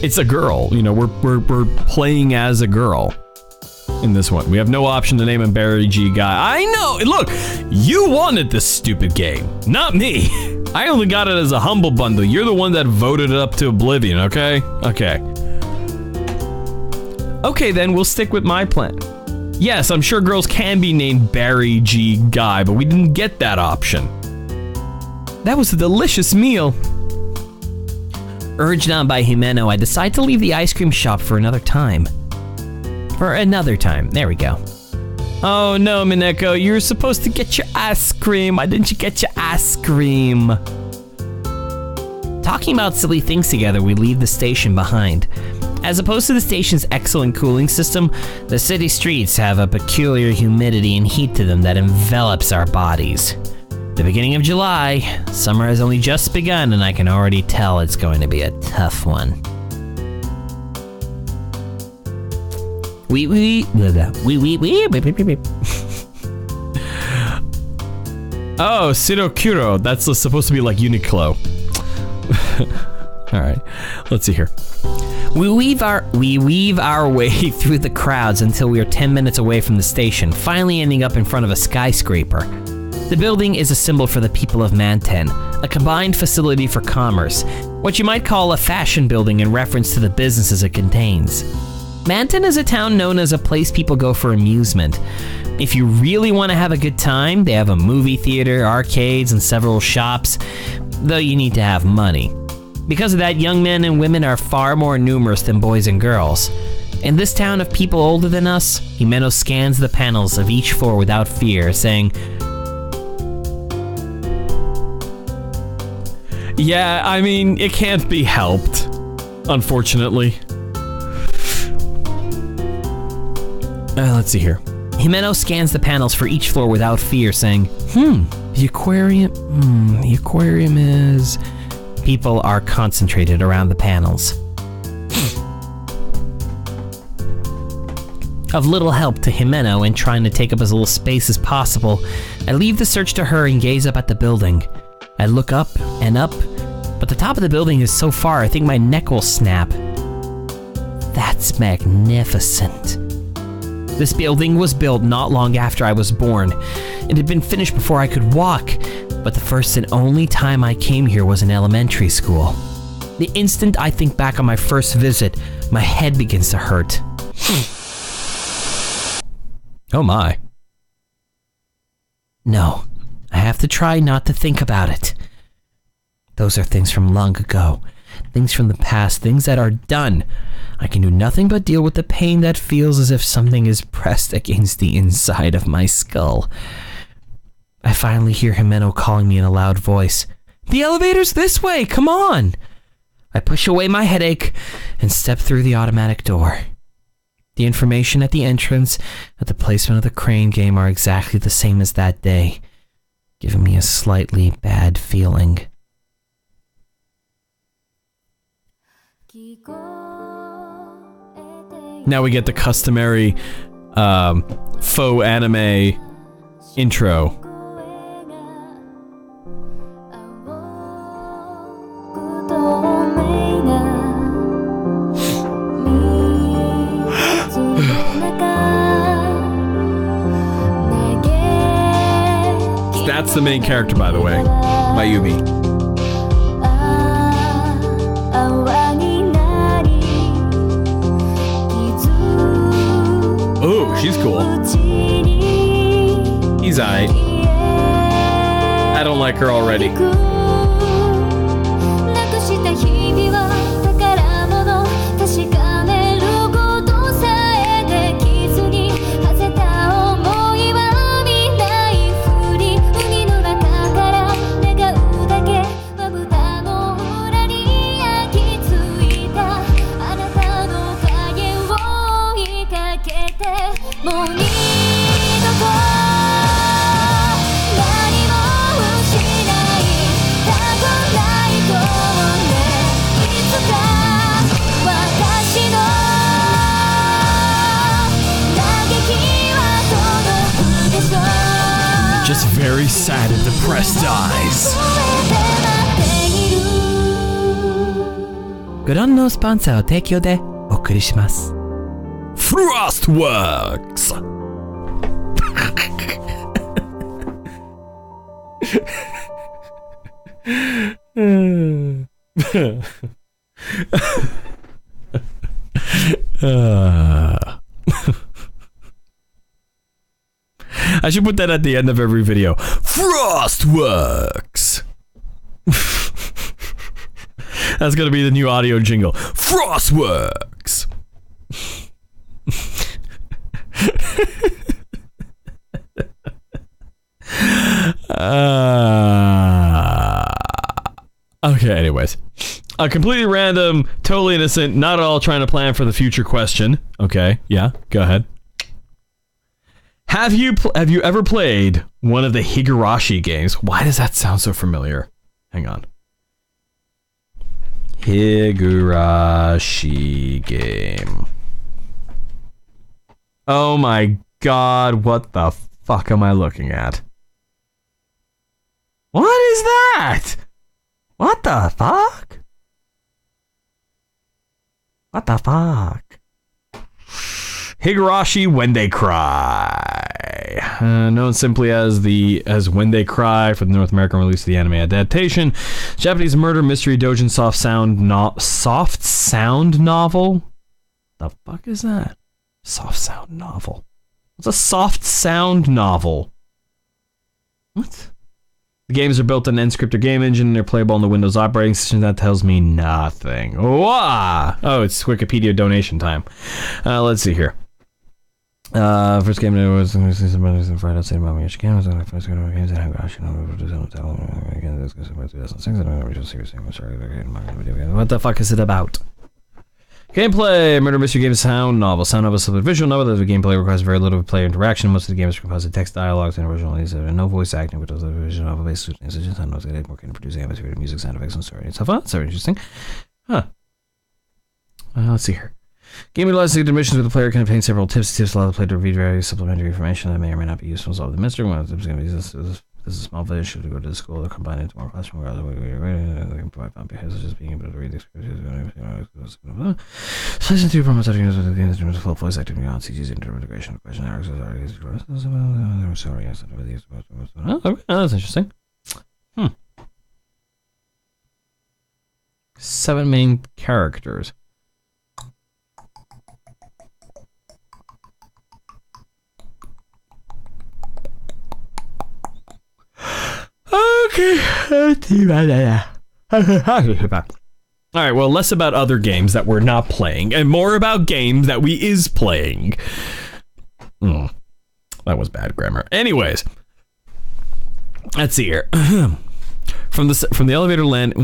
It's a girl. You know, we're playing as a girl in this one. We have no option to name him Barry G. Guy. I know. Look, you wanted this stupid game, not me. I only got it as a humble bundle. You're the one that voted it up to oblivion, okay? Okay. Okay, then we'll stick with my plan. Yes, I'm sure girls can be named Barry G. Guy, but we didn't get that option. That was a delicious meal. Urged on by Himeno, I decide to leave the ice cream shop for another time. There we go. Oh no, Mineko, you were supposed to get your ice cream. Why didn't you get your ice cream? Talking about silly things together, we leave the station behind. As opposed to the station's excellent cooling system, the city streets have a peculiar humidity and heat to them that envelops our bodies. The beginning of July, summer has only just begun and I can already tell it's going to be a tough one. Oh, Sirokuro. That's supposed to be like Uniqlo. All right, let's see here. We weave our way through the crowds until we are 10 minutes away from the station, finally ending up in front of a skyscraper. The building is a symbol for the people of Manten, a combined facility for commerce, what you might call a fashion building in reference to the businesses it contains. Manten is a town known as a place people go for amusement. If you really want to have a good time, they have a movie theater, arcades, and several shops, though you need to have money. Because of that, young men and women are far more numerous than boys and girls. In this town of people older than us, Himeno scans the panels of each floor without fear, saying, Yeah, I mean, it can't be helped, unfortunately. Let's see here. Himeno scans the panels for each floor without fear, saying, the aquarium is... People are concentrated around the panels. Of little help to Himeno in trying to take up as little space as possible, I leave the search to her and gaze up at the building. I look up and up, but the top of the building is so far I think my neck will snap. That's magnificent. This building was built not long after I was born. It had been finished before I could walk, but the first and only time I came here was in elementary school. The instant I think back on my first visit, my head begins to hurt. Oh my. No, I have to try not to think about it. Those are things from long ago, things from the past, things that are done. I can do nothing but deal with the pain that feels as if something is pressed against the inside of my skull. I finally hear Himeno calling me in a loud voice. The elevator's this way, come on! I push away my headache and step through the automatic door. The information at the entrance at the placement of the crane game are exactly the same as that day, giving me a slightly bad feeling. Now we get the customary faux anime intro. That's the main character, by the way, Mayumi. Oh, she's cool. He's aight. I don't like her already. just very sad and depressed eyes. ご覧のスポンサーを提供でお送りします。Frostworks! I should put that at the end of every video. Frostworks! That's gonna be the new audio jingle. Frostworks! Okay, anyways. A completely random, totally innocent, not at all trying to plan for the future question. Okay, yeah, go ahead. Have you ever played one of the Higurashi games? Why does that sound so familiar? Hang on. Higurashi game. Oh my god, what the fuck am I looking at? What is that? What the fuck? What the fuck? Higurashi When They Cry. Known simply as When They Cry for the North American release of the anime adaptation. Japanese murder mystery doujin soft sound novel? The fuck is that? Soft sound novel. What's a soft sound novel? What? The games are built on an Nscripter game engine and they're playable on the Windows operating system. That tells me nothing. Wah! Oh, it's Wikipedia donation time. Let's see here. First game was Friday outside Mama Yashikan. Was the first game games that have actually again. This goes about 2006. What the fuck is it about? Gameplay, murder mystery game, sound novel. Sound novel is a visual novel. The gameplay requires very little player interaction. Most of the game is composed of text, dialogues, and original. There no voice acting, but those are visual novel based such sound notes. They more can produce atmosphere, music, sound effects, and story. It's fun. It's very interesting. Huh. Let's see here. Game utilizes the missions where the player can obtain several tips. Tips allow the player to read various supplementary information that may or may not be useful to solve the mystery. One of the tips is going to be this is a small village. Should go to the school or combine it into more classroom. They can provide fun behaviors such as being able to read the scripts. Selection 2 promotes the game's full voice activity on CG's integration of question errors. Oh, that's interesting. 7 main characters. Okay. Alright, well, less about other games that we're not playing, and more about games that we is playing. That was bad grammar. Anyways, let's see here. From the elevator land...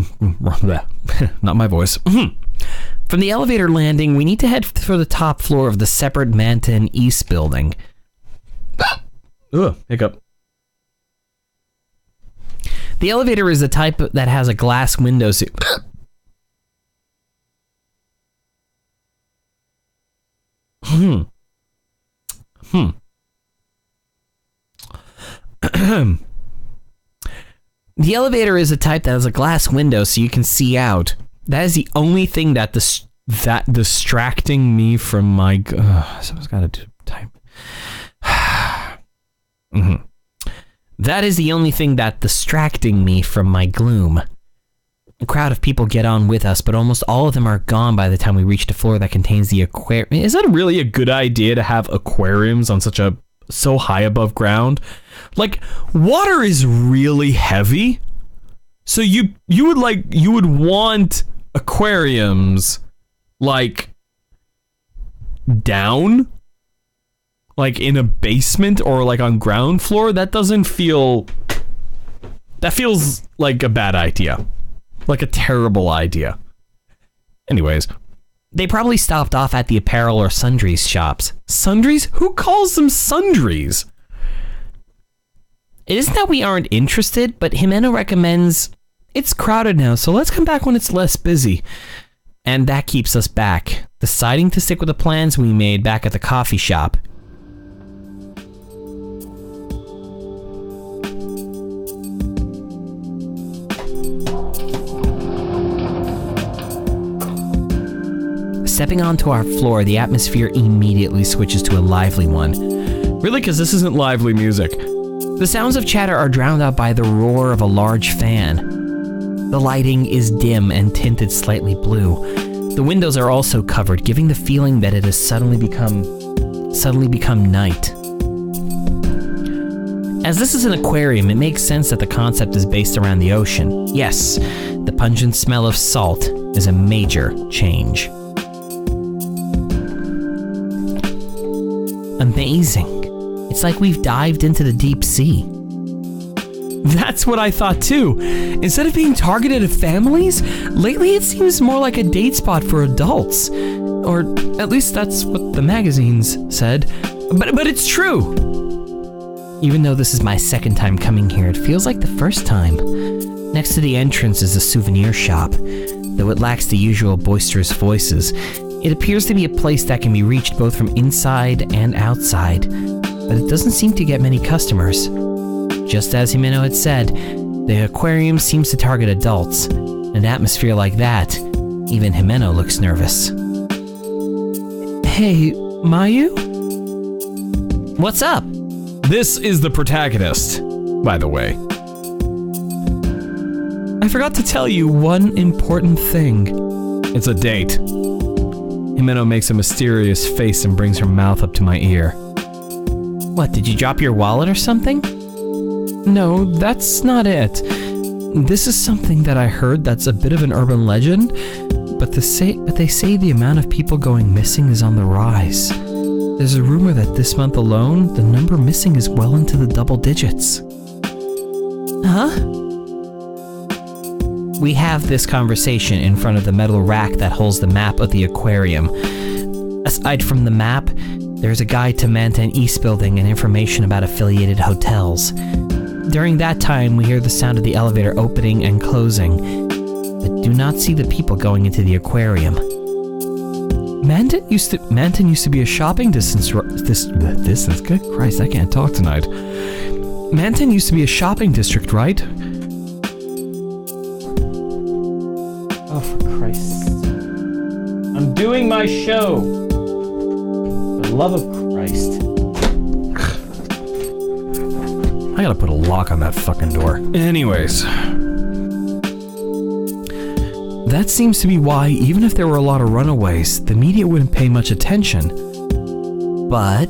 Not my voice. From the elevator landing, we need to head for the top floor of the separate Manton East building. Ugh, hiccup. The elevator is the type that has a glass window. The elevator is a type that has a glass window so you can see out. That is the only thing that distracting me from my... someone's got to type. That is the only thing that distracting me from my gloom. A crowd of people get on with us, but almost all of them are gone by the time we reach the floor that contains the aquarium. Is that really a good idea to have aquariums on so high above ground? Like, water is really heavy, so you would want aquariums like down. Like in a basement or like on ground floor. That feels like a bad idea. Like a terrible idea. Anyways, they probably stopped off at the apparel or sundries shops. Sundries? Who calls them sundries? It isn't that we aren't interested, but Himeno recommends it's crowded now, so let's come back when it's less busy. And that keeps us back, deciding to stick with the plans we made back at the coffee shop. Stepping onto our floor, the atmosphere immediately switches to a lively one. Really? Because this isn't lively music. The sounds of chatter are drowned out by the roar of a large fan. The lighting is dim and tinted slightly blue. The windows are also covered, giving the feeling that it has suddenly become night. As this is an aquarium, it makes sense that the concept is based around the ocean. Yes, the pungent smell of salt is a major change. Amazing. It's like we've dived into the deep sea. That's what I thought too. Instead of being targeted at families, lately it seems more like a date spot for adults. Or at least that's what the magazines said. But it's true. Even though this is my second time coming here, it feels like the first time. Next to the entrance is a souvenir shop. Though it lacks the usual boisterous voices, it appears to be a place that can be reached both from inside and outside. But it doesn't seem to get many customers. Just as Himeno had said, the aquarium seems to target adults. In an atmosphere like that, even Himeno looks nervous. Hey, Mayu? What's up? This is the protagonist, by the way. I forgot to tell you one important thing. It's a date. Himeno makes a mysterious face and brings her mouth up to my ear. What, did you drop your wallet or something? No, that's not it. This is something that I heard that's a bit of an urban legend, but they say the amount of people going missing is on the rise. There's a rumor that this month alone, the number missing is well into the double digits. Huh? We have this conversation in front of the metal rack that holds the map of the aquarium. Aside from the map, there's a guide to Mantan East Building and information about affiliated hotels. During that time, we hear the sound of the elevator opening and closing, but do not see the people going into the aquarium. Mantan used to be a shopping distance. Good Christ, I can't talk tonight. Mantan used to be a shopping district, right? Oh, for Christ! I'm doing my show. For the love of Christ! I gotta put a lock on that fucking door. Anyways. That seems to be why, even if there were a lot of runaways, the media wouldn't pay much attention. But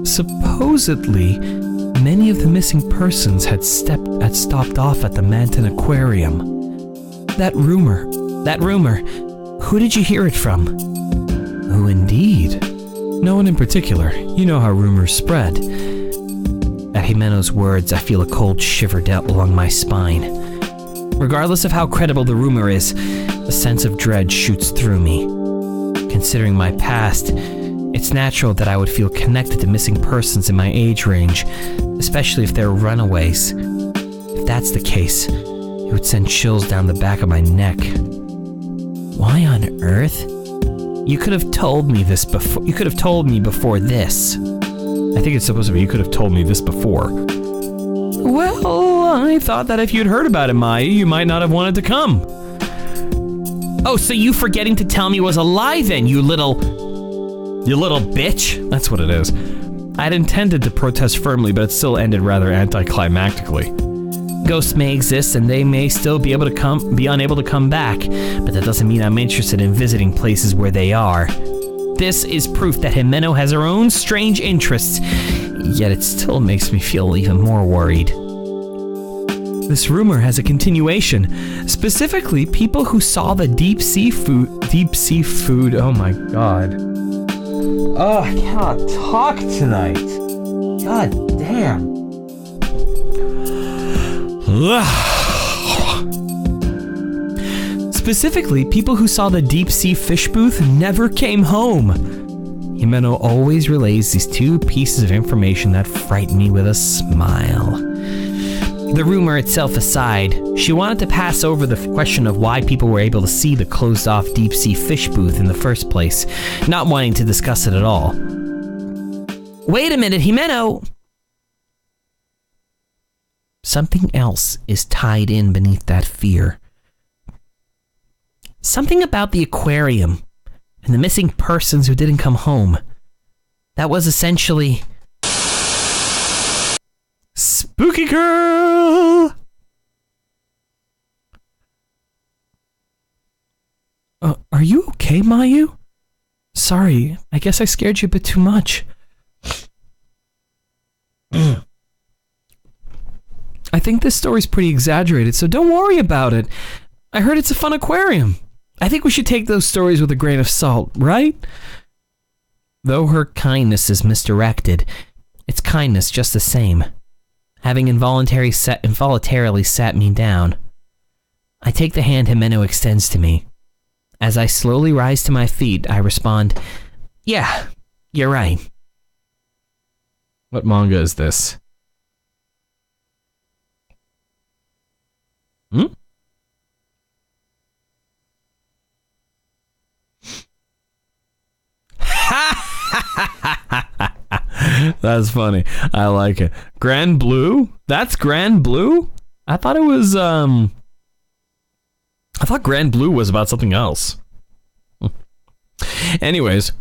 supposedly, many of the missing persons had stopped off at the Mantan Aquarium. That rumor, who did you hear it from? Who indeed? No one in particular. You know how rumors spread. At Himeno's words, I feel a cold shiver down along my spine. Regardless of how credible the rumor is, a sense of dread shoots through me. Considering my past, it's natural that I would feel connected to missing persons in my age range, especially if they're runaways. If that's the case, it would send chills down the back of my neck. Why on earth? You could have told me this before. You could have told me before this. I think it's supposed to be you could have told me this before. Well, I thought that if you'd heard about it, Maya, you might not have wanted to come. Oh, so you forgetting to tell me was a lie then, you little bitch? That's what it is. I'd intended to protest firmly, but it still ended rather anticlimactically. Ghosts may exist and they may still be unable to come back, but that doesn't mean I'm interested in visiting places where they are. This is proof that Himeno has her own strange interests, yet it still makes me feel even more worried. This rumor has a continuation. Specifically, people who saw the deep sea food, oh my god. Oh, I cannot talk tonight. God damn. Specifically, people who saw the deep sea fish booth never came home. Himeno always relays these two pieces of information that frighten me with a smile. The rumor itself aside, she wanted to pass over the question of why people were able to see the closed-off deep-sea fish booth in the first place, not wanting to discuss it at all. Wait a minute, Himeno! Something else is tied in beneath that fear. Something about the aquarium, and the missing persons who didn't come home. That was essentially... Spooky girl! Are you okay, Mayu? Sorry, I guess I scared you a bit too much. I think this story's pretty exaggerated, so don't worry about it. I heard it's a fun aquarium. I think we should take those stories with a grain of salt, right? Though her kindness is misdirected, it's kindness just the same. Having involuntarily sat me down, I take the hand Himeno extends to me. As I slowly rise to my feet, I respond, "Yeah, you're right." What manga is this? That's funny. I like it. Grand Blue? That's Grand Blue? I thought it was, I thought Grand Blue was about something else. Anyways.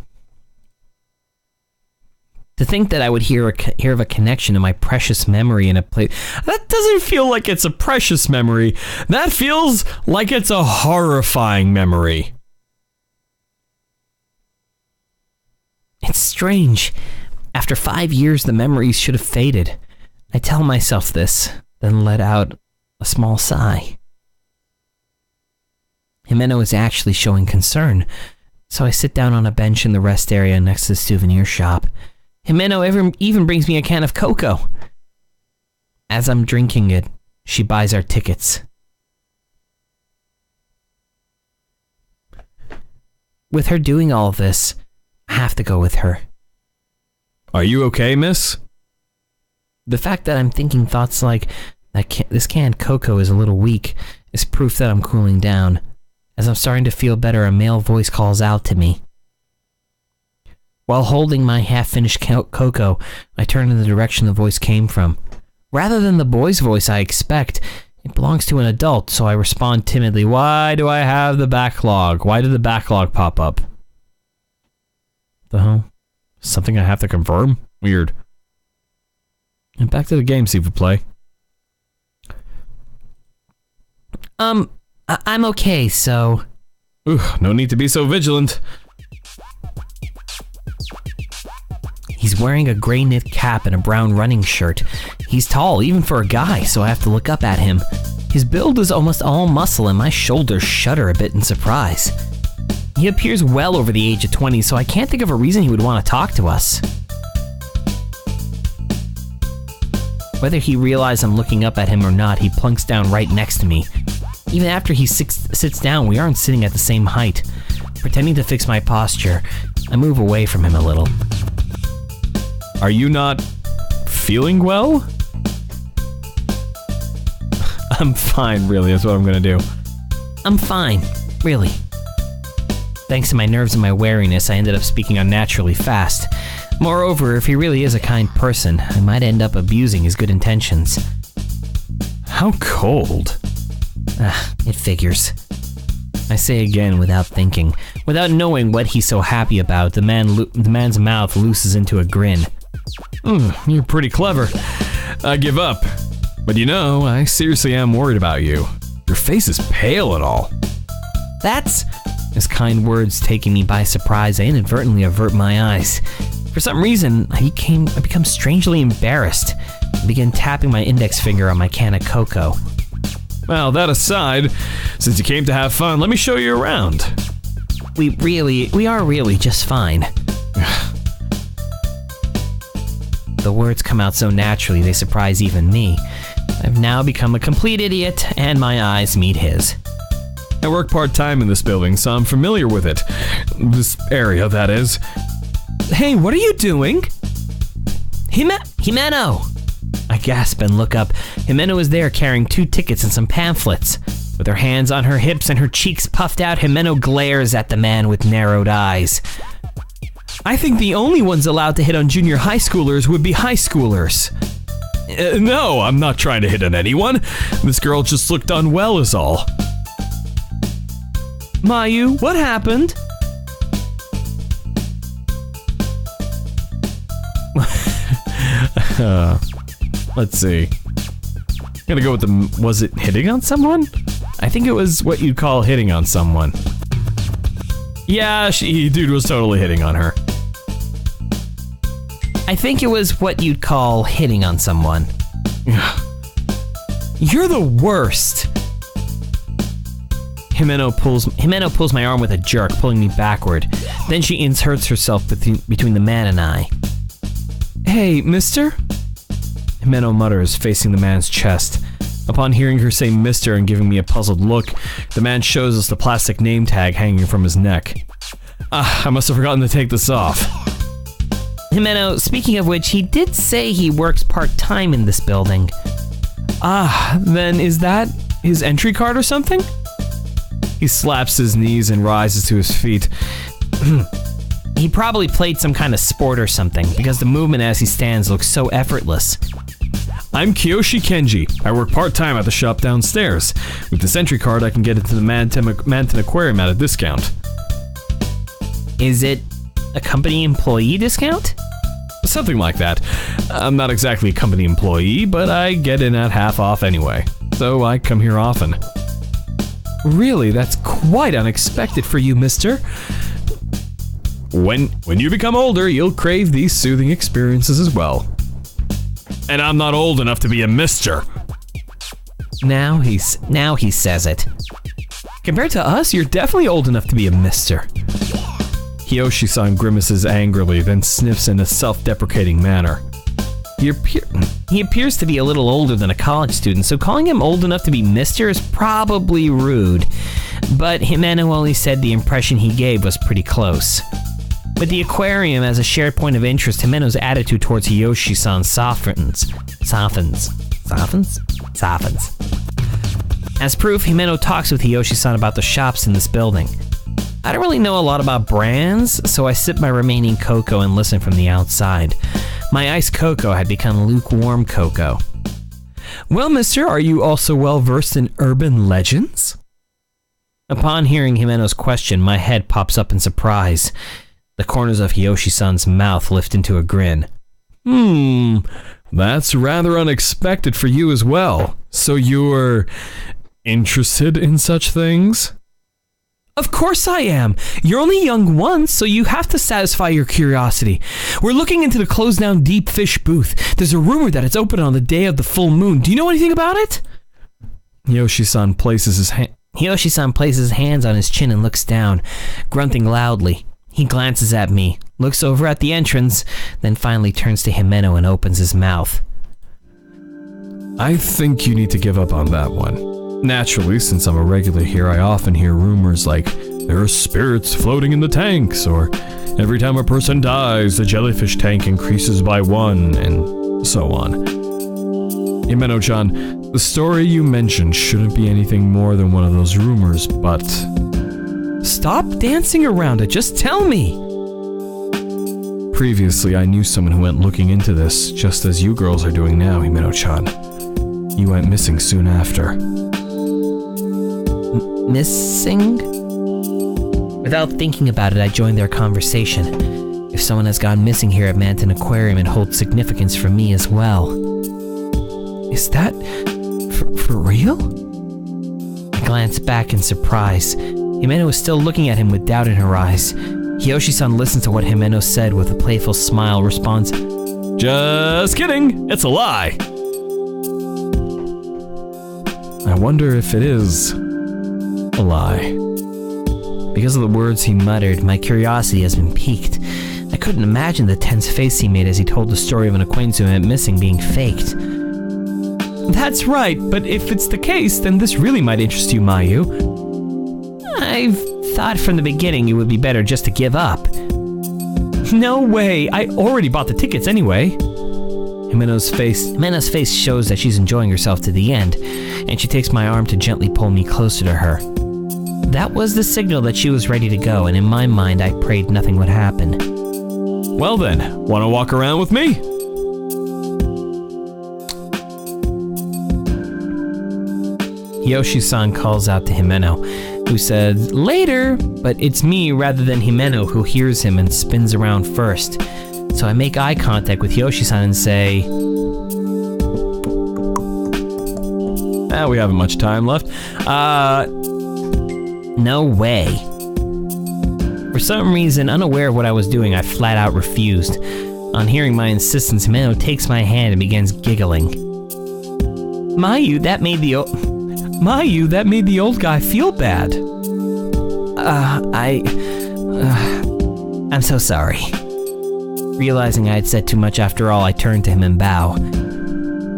To think that I would hear of a connection to my precious memory in a place... That doesn't feel like it's a precious memory. That feels like it's a horrifying memory. It's strange. After 5 years, the memories should have faded. I tell myself this, then let out a small sigh. Himeno is actually showing concern, so I sit down on a bench in the rest area next to the souvenir shop. Himeno even brings me a can of cocoa. As I'm drinking it, she buys our tickets. With her doing all of this, I have to go with her. Are you okay, miss? The fact that I'm thinking thoughts like this canned cocoa is a little weak is proof that I'm cooling down. As I'm starting to feel better, a male voice calls out to me. While holding my half-finished cocoa, I turn in the direction the voice came from. Rather than the boy's voice I expect, it belongs to an adult, so I respond timidly, "Why do I have the backlog? Why did the backlog pop up?" The hell? Something I have to confirm? Weird. And back to the game, see if we play. I'm okay, so... No need to be so vigilant. He's wearing a gray knit cap and a brown running shirt. He's tall, even for a guy, so I have to look up at him. His build is almost all muscle and my shoulders shudder a bit in surprise. He appears well over the age of 20, so I can't think of a reason he would want to talk to us. Whether he realizes I'm looking up at him or not, he plunks down right next to me. Even after he sits down, we aren't sitting at the same height. Pretending to fix my posture, I move away from him a little. Are you not feeling well? I'm fine, really, is what I'm gonna do. I'm fine, really. Thanks to my nerves and my wariness, I ended up speaking unnaturally fast. Moreover, if he really is a kind person, I might end up abusing his good intentions. How cold. It figures. I say again without thinking. Without knowing what he's so happy about, the man's mouth looses into a grin. You're pretty clever. I give up. But you know, I seriously am worried about you. Your face is pale and all. That's... His kind words taking me by surprise, I inadvertently avert my eyes. For some reason, I become strangely embarrassed and begin tapping my index finger on my can of cocoa. Well, that aside, since you came to have fun, let me show you around. We are really just fine. The words come out so naturally they surprise even me. I've now become a complete idiot, and my eyes meet his. I work part-time in this building, so I'm familiar with it. This area, that is. Hey, what are you doing? Himeno! I gasp and look up. Himeno is there carrying 2 tickets and some pamphlets. With her hands on her hips and her cheeks puffed out, Himeno glares at the man with narrowed eyes. I think the only ones allowed to hit on junior high schoolers would be high schoolers. No, I'm not trying to hit on anyone. This girl just looked unwell is all. Mayu, what happened? Let's see. I'm gonna go with was it hitting on someone? I think it was what you'd call hitting on someone. Yeah, dude was totally hitting on her. I think it was what you'd call hitting on someone. You're the worst. Himeno pulls my arm with a jerk, pulling me backward. Then she inserts herself between the man and I. Hey, mister? Himeno mutters, facing the man's chest. Upon hearing her say mister and giving me a puzzled look, the man shows us the plastic name tag hanging from his neck. I must have forgotten to take this off. Himeno, speaking of which, he did say he works part-time in this building. Then is that his entry card or something? He slaps his knees and rises to his feet. He probably played some kind of sport or something, because the movement as he stands looks so effortless. I'm Kiyoshi Kenji. I work part-time at the shop downstairs. With this entry card, I can get into the Manton Aquarium at a discount. Is it a company employee discount? Something like that. I'm not exactly a company employee, but I get in at half off anyway. So I come here often. Really, that's quite unexpected for you, mister. When you become older, you'll crave these soothing experiences as well. And I'm not old enough to be a mister. Now he says it. Compared to us, you're definitely old enough to be a mister. Kiyoshi-san grimaces angrily, then sniffs in a self-deprecating manner. He appears to be a little older than a college student, so calling him old enough to be mister is probably rude. But Himeno only said the impression he gave was pretty close. With the aquarium as a shared point of interest, Himeno's attitude towards Kiyoshi-san softens. As proof, Himeno talks with Kiyoshi-san about the shops in this building. I don't really know a lot about brands, so I sip my remaining cocoa and listen from the outside. My iced cocoa had become lukewarm cocoa. Well, mister, are you also well versed in urban legends? Upon hearing Himeno's question, my head pops up in surprise. The corners of Kiyoshi-san's mouth lift into a grin. That's rather unexpected for you as well. So you're interested in such things? Of course I am. You're only young once, so you have to satisfy your curiosity. We're looking into the closed-down deep fish booth. There's a rumor that it's open on the day of the full moon. Do you know anything about it? Kiyoshi-san places his hands on his chin and looks down, grunting loudly. He glances at me, looks over at the entrance, then finally turns to Himeno and opens his mouth. I think you need to give up on that one. Naturally, since I'm a regular here, I often hear rumors like, there are spirits floating in the tanks, or every time a person dies, the jellyfish tank increases by 1, and so on. Himeno-chan, the story you mentioned shouldn't be anything more than one of those rumors, but... Stop dancing around it, just tell me! Previously, I knew someone who went looking into this, just as you girls are doing now, Himeno-chan. You went missing soon after. Missing? Without thinking about it, I joined their conversation. If someone has gone missing here at Manton Aquarium, it holds significance for me as well. Is that for real? I glanced back in surprise. Himeno was still looking at him with doubt in her eyes. Kiyoshi-san listens to what Himeno said with a playful smile, responds, Just kidding, it's a lie. I wonder if it is a lie. Because of the words he muttered, my curiosity has been piqued. I couldn't imagine the tense face he made as he told the story of an acquaintance who went missing being faked. That's right, but if it's the case, then this really might interest you, Mayu. I've thought from the beginning it would be better just to give up. No way, I already bought the tickets anyway. Himeno's face shows that she's enjoying herself to the end, and she takes my arm to gently pull me closer to her. That was the signal that she was ready to go, and in my mind I prayed nothing would happen. Well then, wanna walk around with me? Kiyoshi-san calls out to Himeno, who said, later, but it's me rather than Himeno who hears him and spins around first. So I make eye contact with Yoshi-san and say, we haven't much time left. no way. For some reason, unaware of what I was doing, I flat out refused. On hearing my insistence, Himeno takes my hand and begins giggling. Mayu, that made the old guy feel bad. I'm so sorry. Realizing I had said too much after all, I turned to him and bow.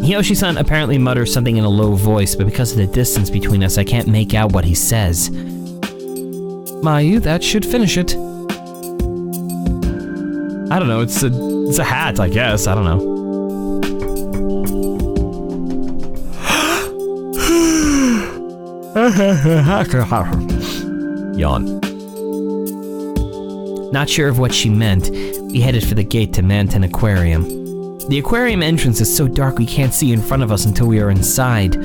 Yoshi-san apparently mutters something in a low voice, but because of the distance between us, I can't make out what he says. Mayu, that should finish it. I don't know, it's a hat, I guess, I don't know. Yawn. Not sure of what she meant, we headed for the gate to Manton Aquarium. The aquarium entrance is so dark we can't see in front of us until we are inside.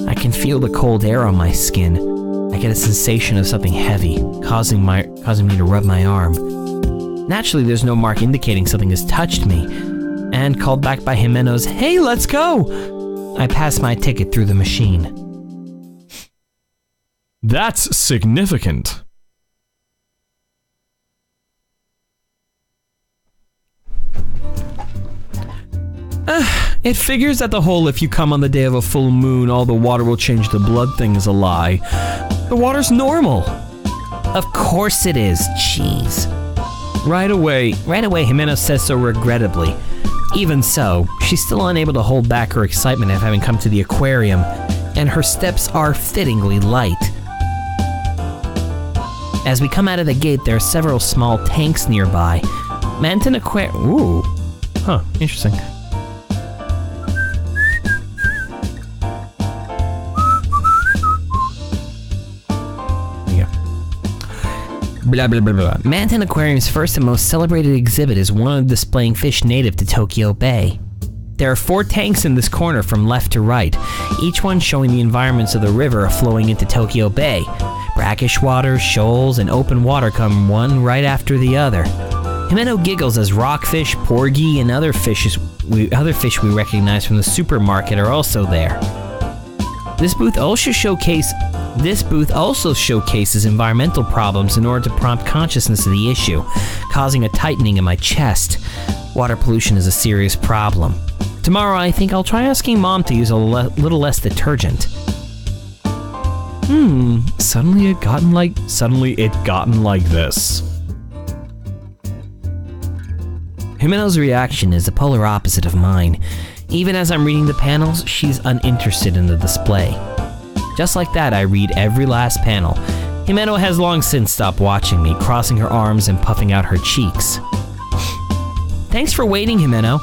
I can feel the cold air on my skin. I get a sensation of something heavy, causing me to rub my arm. Naturally, there's no mark indicating something has touched me. And called back by Himeno's, "Hey, let's go!" I pass my ticket through the machine. That's significant. It figures that the whole "if you come on the day of a full moon, all the water will change to blood" thing is a lie. The water's normal. Of course it is, jeez. Right away, Himeno says so regrettably. Even so, she's still unable to hold back her excitement of having come to the aquarium, and her steps are fittingly light. As we come out of the gate, there are several small tanks nearby. Manton Aquarium. Ooh. Huh, interesting. Blah, blah, blah, blah. Manton Aquarium's first and most celebrated exhibit is one displaying fish native to Tokyo Bay. There are 4 tanks in this corner from left to right, each one showing the environments of the river flowing into Tokyo Bay. Brackish water, shoals, and open water come one right after the other. Himeno giggles as rockfish, porgy, and other fish we recognize from the supermarket are also there. This booth also showcases environmental problems in order to prompt consciousness of the issue, causing a tightening in my chest. Water pollution is a serious problem. Tomorrow I think I'll try asking Mom to use a little less detergent. Suddenly it gotten like this. Himeno's reaction is the polar opposite of mine. Even as I'm reading the panels, she's uninterested in the display. Just like that, I read every last panel. Himeno has long since stopped watching me, crossing her arms and puffing out her cheeks. Thanks for waiting, Himeno.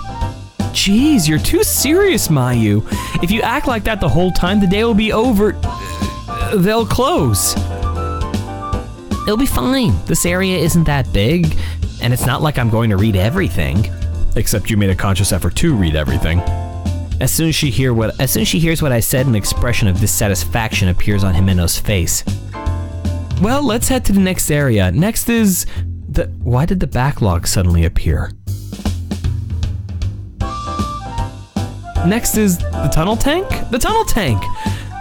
Jeez, you're too serious, Mayu. If you act like that the whole time, the day will be over. They'll close. It'll be fine. This area isn't that big, and it's not like I'm going to read everything. Except you made a conscious effort to read everything. As soon as she hears what I said, an expression of dissatisfaction appears on Himeno's face. Well, let's head to the next area. Next is why did the backlog suddenly appear? Next is the tunnel tank? The tunnel tank!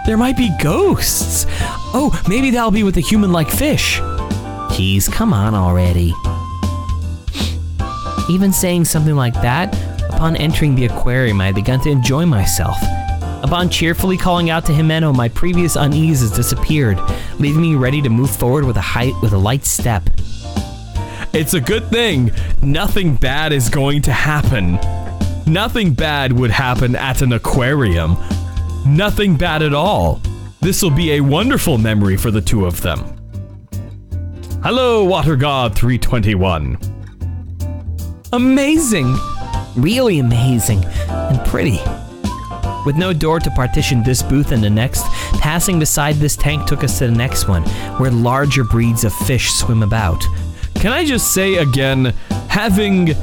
There might be ghosts. Oh, maybe that'll be with the human-like fish. Jeez, come on already. Even saying something like that, upon entering the aquarium, I had begun to enjoy myself. Upon cheerfully calling out to Himeno, my previous unease has disappeared, leaving me ready to move forward with a light step. It's a good thing. Nothing bad is going to happen. Nothing bad would happen at an aquarium. Nothing bad at all. This will be a wonderful memory for the two of them. Hello, Water God 321. Amazing! Really amazing, and pretty. With no door to partition this booth and the next, passing beside this tank took us to the next one, where larger breeds of fish swim about. Can I just say again, having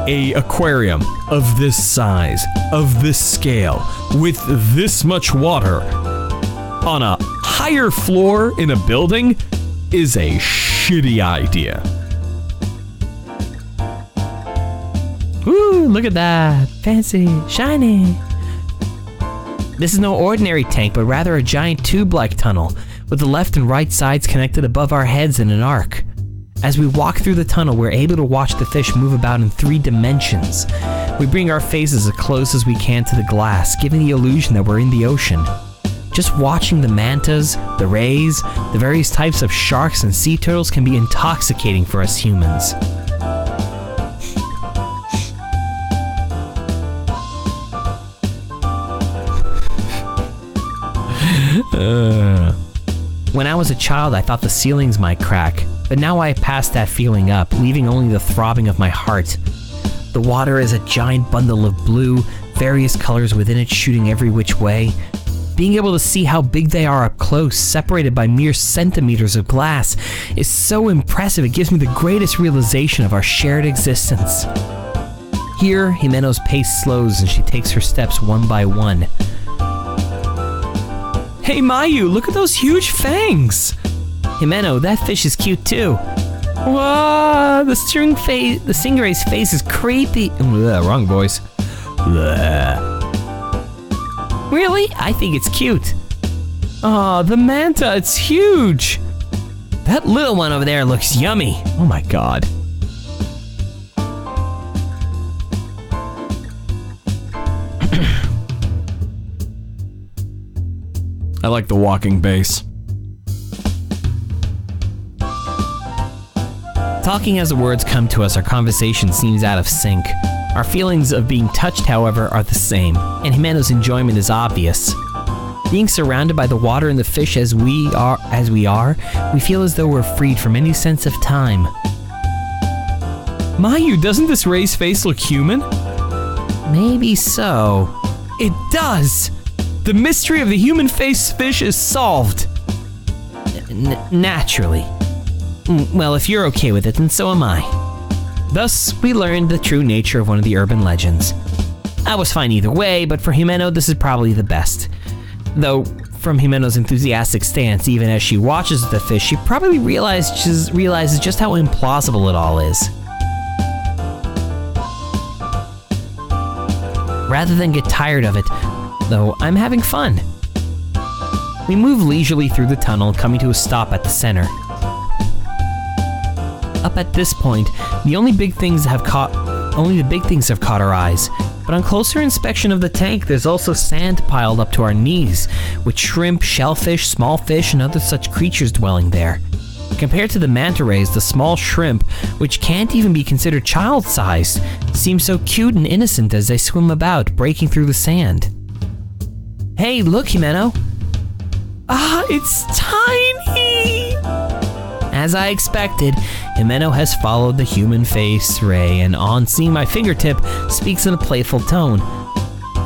a aquarium of this size, of this scale, with this much water, on a higher floor in a building, is a shitty idea. look at that. Fancy, shiny. This is no ordinary tank, but rather a giant tube-like tunnel, with the left and right sides connected above our heads in an arc. As we walk through the tunnel, we're able to watch the fish move about in 3 dimensions. We bring our faces as close as we can to the glass, giving the illusion that we're in the ocean. Just watching the mantas, the rays, the various types of sharks and sea turtles can be intoxicating for us humans. When I was a child, I thought the ceilings might crack, but now I passed that feeling up, leaving only the throbbing of my heart. The water is a giant bundle of blue, various colors within it shooting every which way. Being able to see how big they are up close, separated by mere centimeters of glass, is so impressive it gives me the greatest realization of our shared existence. Here, Himeno's pace slows and she takes her steps one by one. Hey Mayu, look at those huge fangs! Himeno, that fish is cute too. Whoa, the stingray's face is creepy. Wrong voice. Really? I think it's cute. Oh, the manta, it's huge. That little one over there looks yummy. Oh my god. I like the walking bass. Talking as the words come to us, our conversation seems out of sync. Our feelings of being touched, however, are the same, and Himeno's enjoyment is obvious. Being surrounded by the water and the fish as we are, we feel as though we're freed from any sense of time. Mayu, doesn't this Ray's face look human? Maybe so. It does! The mystery of the human face fish is solved. Naturally. Well, if you're okay with it, then so am I. Thus, we learned the true nature of one of the urban legends. I was fine either way, but for Himeno, this is probably the best. Though, from Himeno's enthusiastic stance, even as she watches the fish, she probably realizes just how implausible it all is. Rather than get tired of it, though, I'm having fun. We move leisurely through the tunnel, coming to a stop at the center. Up at this point, only the big things have caught our eyes. But on closer inspection of the tank, there's also sand piled up to our knees, with shrimp, shellfish, small fish, and other such creatures dwelling there. Compared to the manta rays, the small shrimp, which can't even be considered child-sized, seem so cute and innocent as they swim about, breaking through the sand. Hey, look, Himeno! Ah, it's tiny! As I expected, Himeno has followed the human face ray, and on seeing my fingertip, speaks in a playful tone.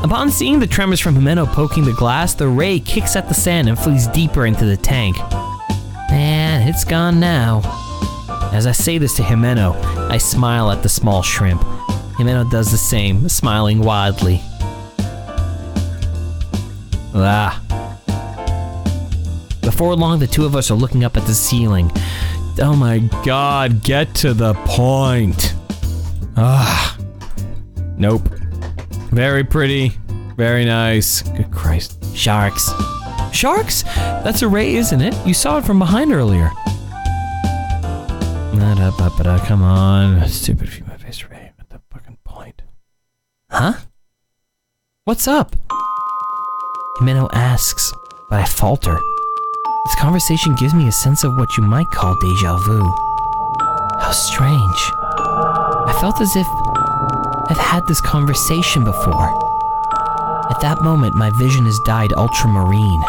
Upon seeing the tremors from Himeno poking the glass, the ray kicks at the sand and flees deeper into the tank. And it's gone now. As I say this to Himeno, I smile at the small shrimp. Himeno does the same, smiling wildly. Ah. Before long, the two of us are looking up at the ceiling. Oh my god, get to the point. Ah. Nope. Very pretty. Very nice. Good Christ. Sharks. Sharks? That's a ray, isn't it? You saw it from behind earlier. Come on. Stupid human face ray. At the fucking point. Huh? What's up? Himeno asks, but I falter. This conversation gives me a sense of what you might call deja vu. How strange. I felt as if I've had this conversation before. At that moment, my vision is dyed ultramarine.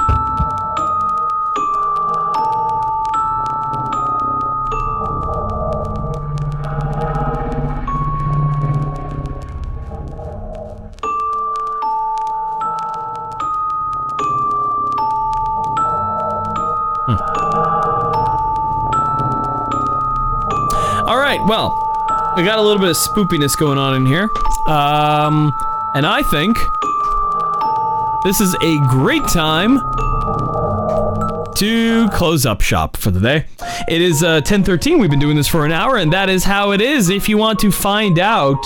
Well, we got a little bit of spoopiness going on in here. And I think this is a great time to close up shop for the day. It is 10:13. We've been doing this for an hour, and that is how it is. If you want to find out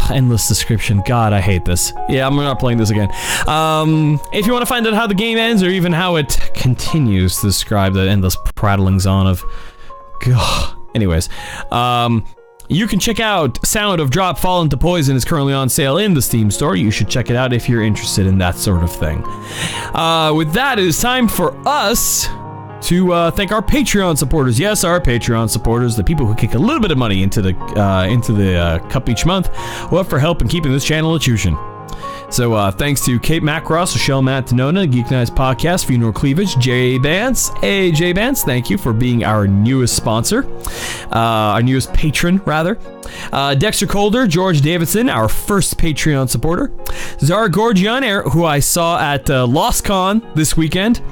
Endless description. God, I hate this. Yeah, I'm not playing this again. If you want to find out how the game ends or even how it continues to describe the endless prattlings on of... God. Anyways, you can check out Sound of Drop Fallen to Poison is currently on sale in the Steam store. You should check it out if you're interested in that sort of thing. With that, it is time for us to thank our Patreon supporters. Yes, our Patreon supporters, the people who kick a little bit of money into the cup each month, for help in keeping this channel a chushin'. So thanks to Kate Macross, Rochelle Matt Denona, Geek Nights Podcast, Funeral Cleavage, Jay Bance. Hey, Jay Bance, thank you for being our newest sponsor. Our newest patron, rather. Dexter Calder, George Davidson, our first Patreon supporter. Zara Gorgian, who I saw at LostCon this weekend.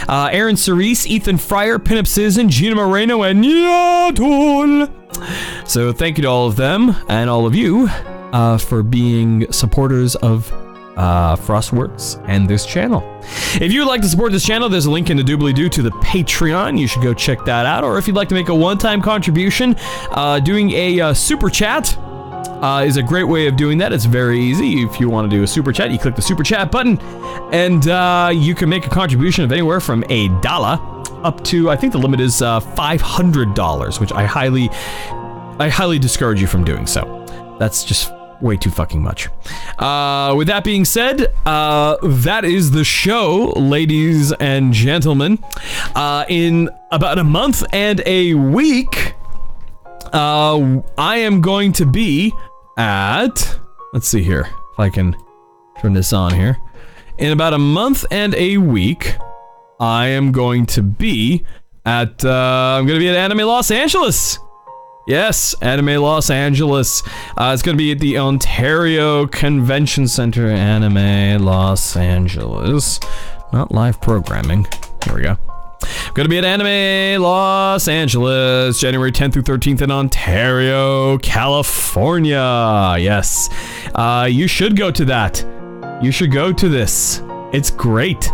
Aaron Cerise, Ethan Fryer, Pinup Citizen, Gina Moreno, and Yatul. So thank you to all of them and all of you for being supporters of Frostworks and this channel. If you would like to support this channel, there's a link in the doobly-doo to the Patreon. You should go check that out. Or if you'd like to make a one-time contribution, doing a super chat is a great way of doing that. It's very easy. If you want to do a super chat, you click the super chat button, and you can make a contribution of anywhere from $1 up to, I think the limit is $500, which I highly discourage you from doing so. That's just way too fucking much. With that being said, that is the show, ladies and gentlemen. In about a month and a week, I am going to be at... Let's see here, if I can turn this on here. In about a month and a week, I am going to be at... I'm going to be at Anime Los Angeles. Yes, Anime Los Angeles. It's going to be at the Ontario Convention Center, Anime Los Angeles. Not live programming. Here we go. Going to be at Anime Los Angeles, January 10th through 13th in Ontario, California. Yes. You should go to that. You should go to this. It's great.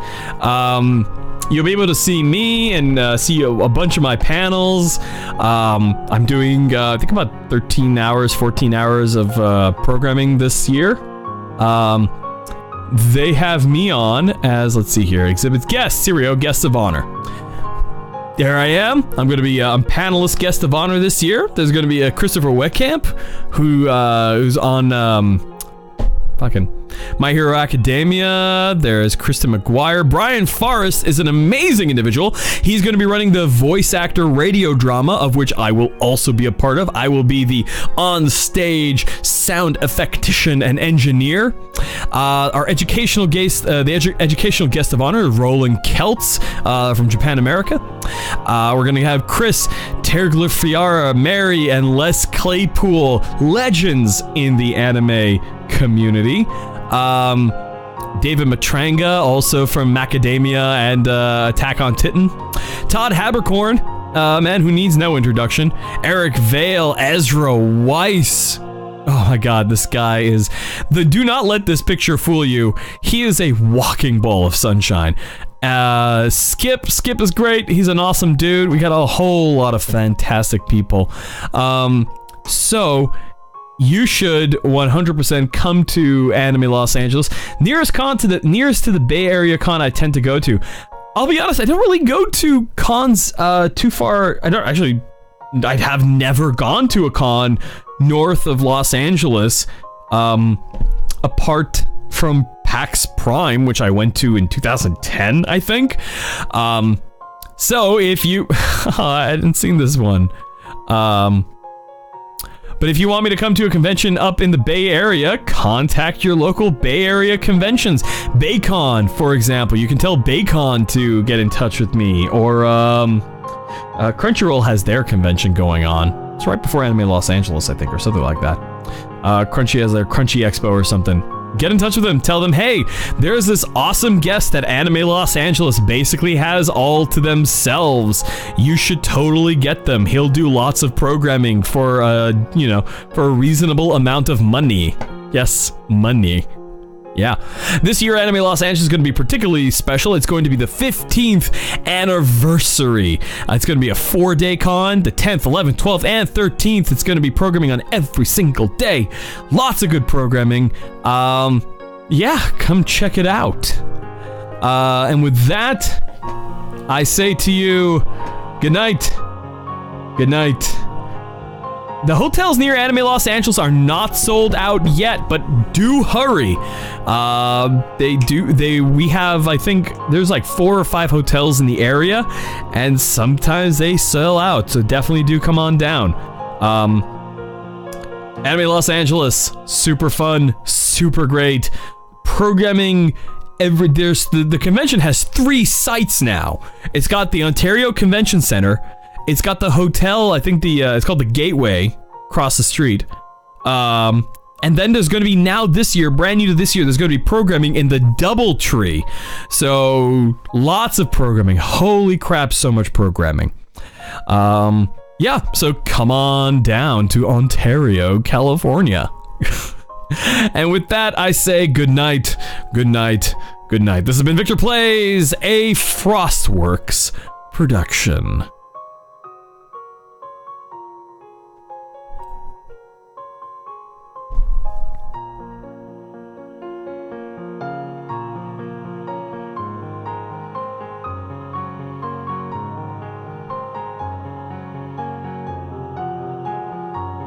You'll be able to see me and see a bunch of my panels. I'm doing, I think about 13 hours, 14 hours of programming this year. They have me on as, let's see here, exhibits guest, Sirio, guest of honor. There I am. I'm going to be a panelist guest of honor this year. There's going to be a Christopher Weckkamp, who's on fucking My Hero Academia. There's Kristen McGuire. Brian Forrest is an amazing individual. He's going to be running the voice actor radio drama, of which I will also be a part of. I will be the on-stage sound effectician and engineer. Our educational guest, educational guest of honor, Roland Keltz from Japan America. We're going to have Chris Terglifiara, Mary, and Les Claypool, legends in the anime community. David Matranga, also from Macadamia and Attack on Titan. Todd Habercorn, man who needs no introduction. Eric Vale, Ezra Weiss. Oh my god, this guy is... Do not let this picture fool you. He is a walking ball of sunshine. Skip is great. He's an awesome dude. We got a whole lot of fantastic people. So... You should 100% come to Anime Los Angeles. Nearest to the Bay Area con I tend to go to. I'll be honest, I don't really go to cons too far. I have never gone to a con north of Los Angeles, apart from PAX Prime, which I went to in 2010, I think. So if you... I hadn't seen this one. But if you want me to come to a convention up in the Bay Area, contact your local Bay Area conventions. Baycon, for example. You can tell Baycon to get in touch with me. Or, Crunchyroll has their convention going on. It's right before Anime Los Angeles, I think, or something like that. Crunchy has their Crunchy Expo or something. Get in touch with them. Tell them, hey, there's this awesome guest that Anime Los Angeles basically has all to themselves. You should totally get them. He'll do lots of programming for, for a reasonable amount of money. Yes, money. Yeah. This year, Anime Los Angeles is going to be particularly special. It's going to be the 15th anniversary. It's going to be a 4-day con, the 10th, 11th, 12th, and 13th. It's going to be programming on every single day. Lots of good programming. Yeah, come check it out. And with that, I say to you, good night. Good night. The hotels near Anime Los Angeles are not sold out yet, but do hurry. We have, I think, there's like 4 or 5 hotels in the area, and sometimes they sell out, so definitely do come on down. Anime Los Angeles, super fun, super great. Programming, the convention has 3 sites now. It's got the Ontario Convention Center. It's got the hotel, I think it's called the Gateway, across the street. And then there's going to be this year, brand new to this year, there's going to be programming in the Doubletree. So, lots of programming. Holy crap, so much programming. Yeah, so come on down to Ontario, California. And with that, I say good night, good night, good night. This has been Victor Plays, a Frostworks production.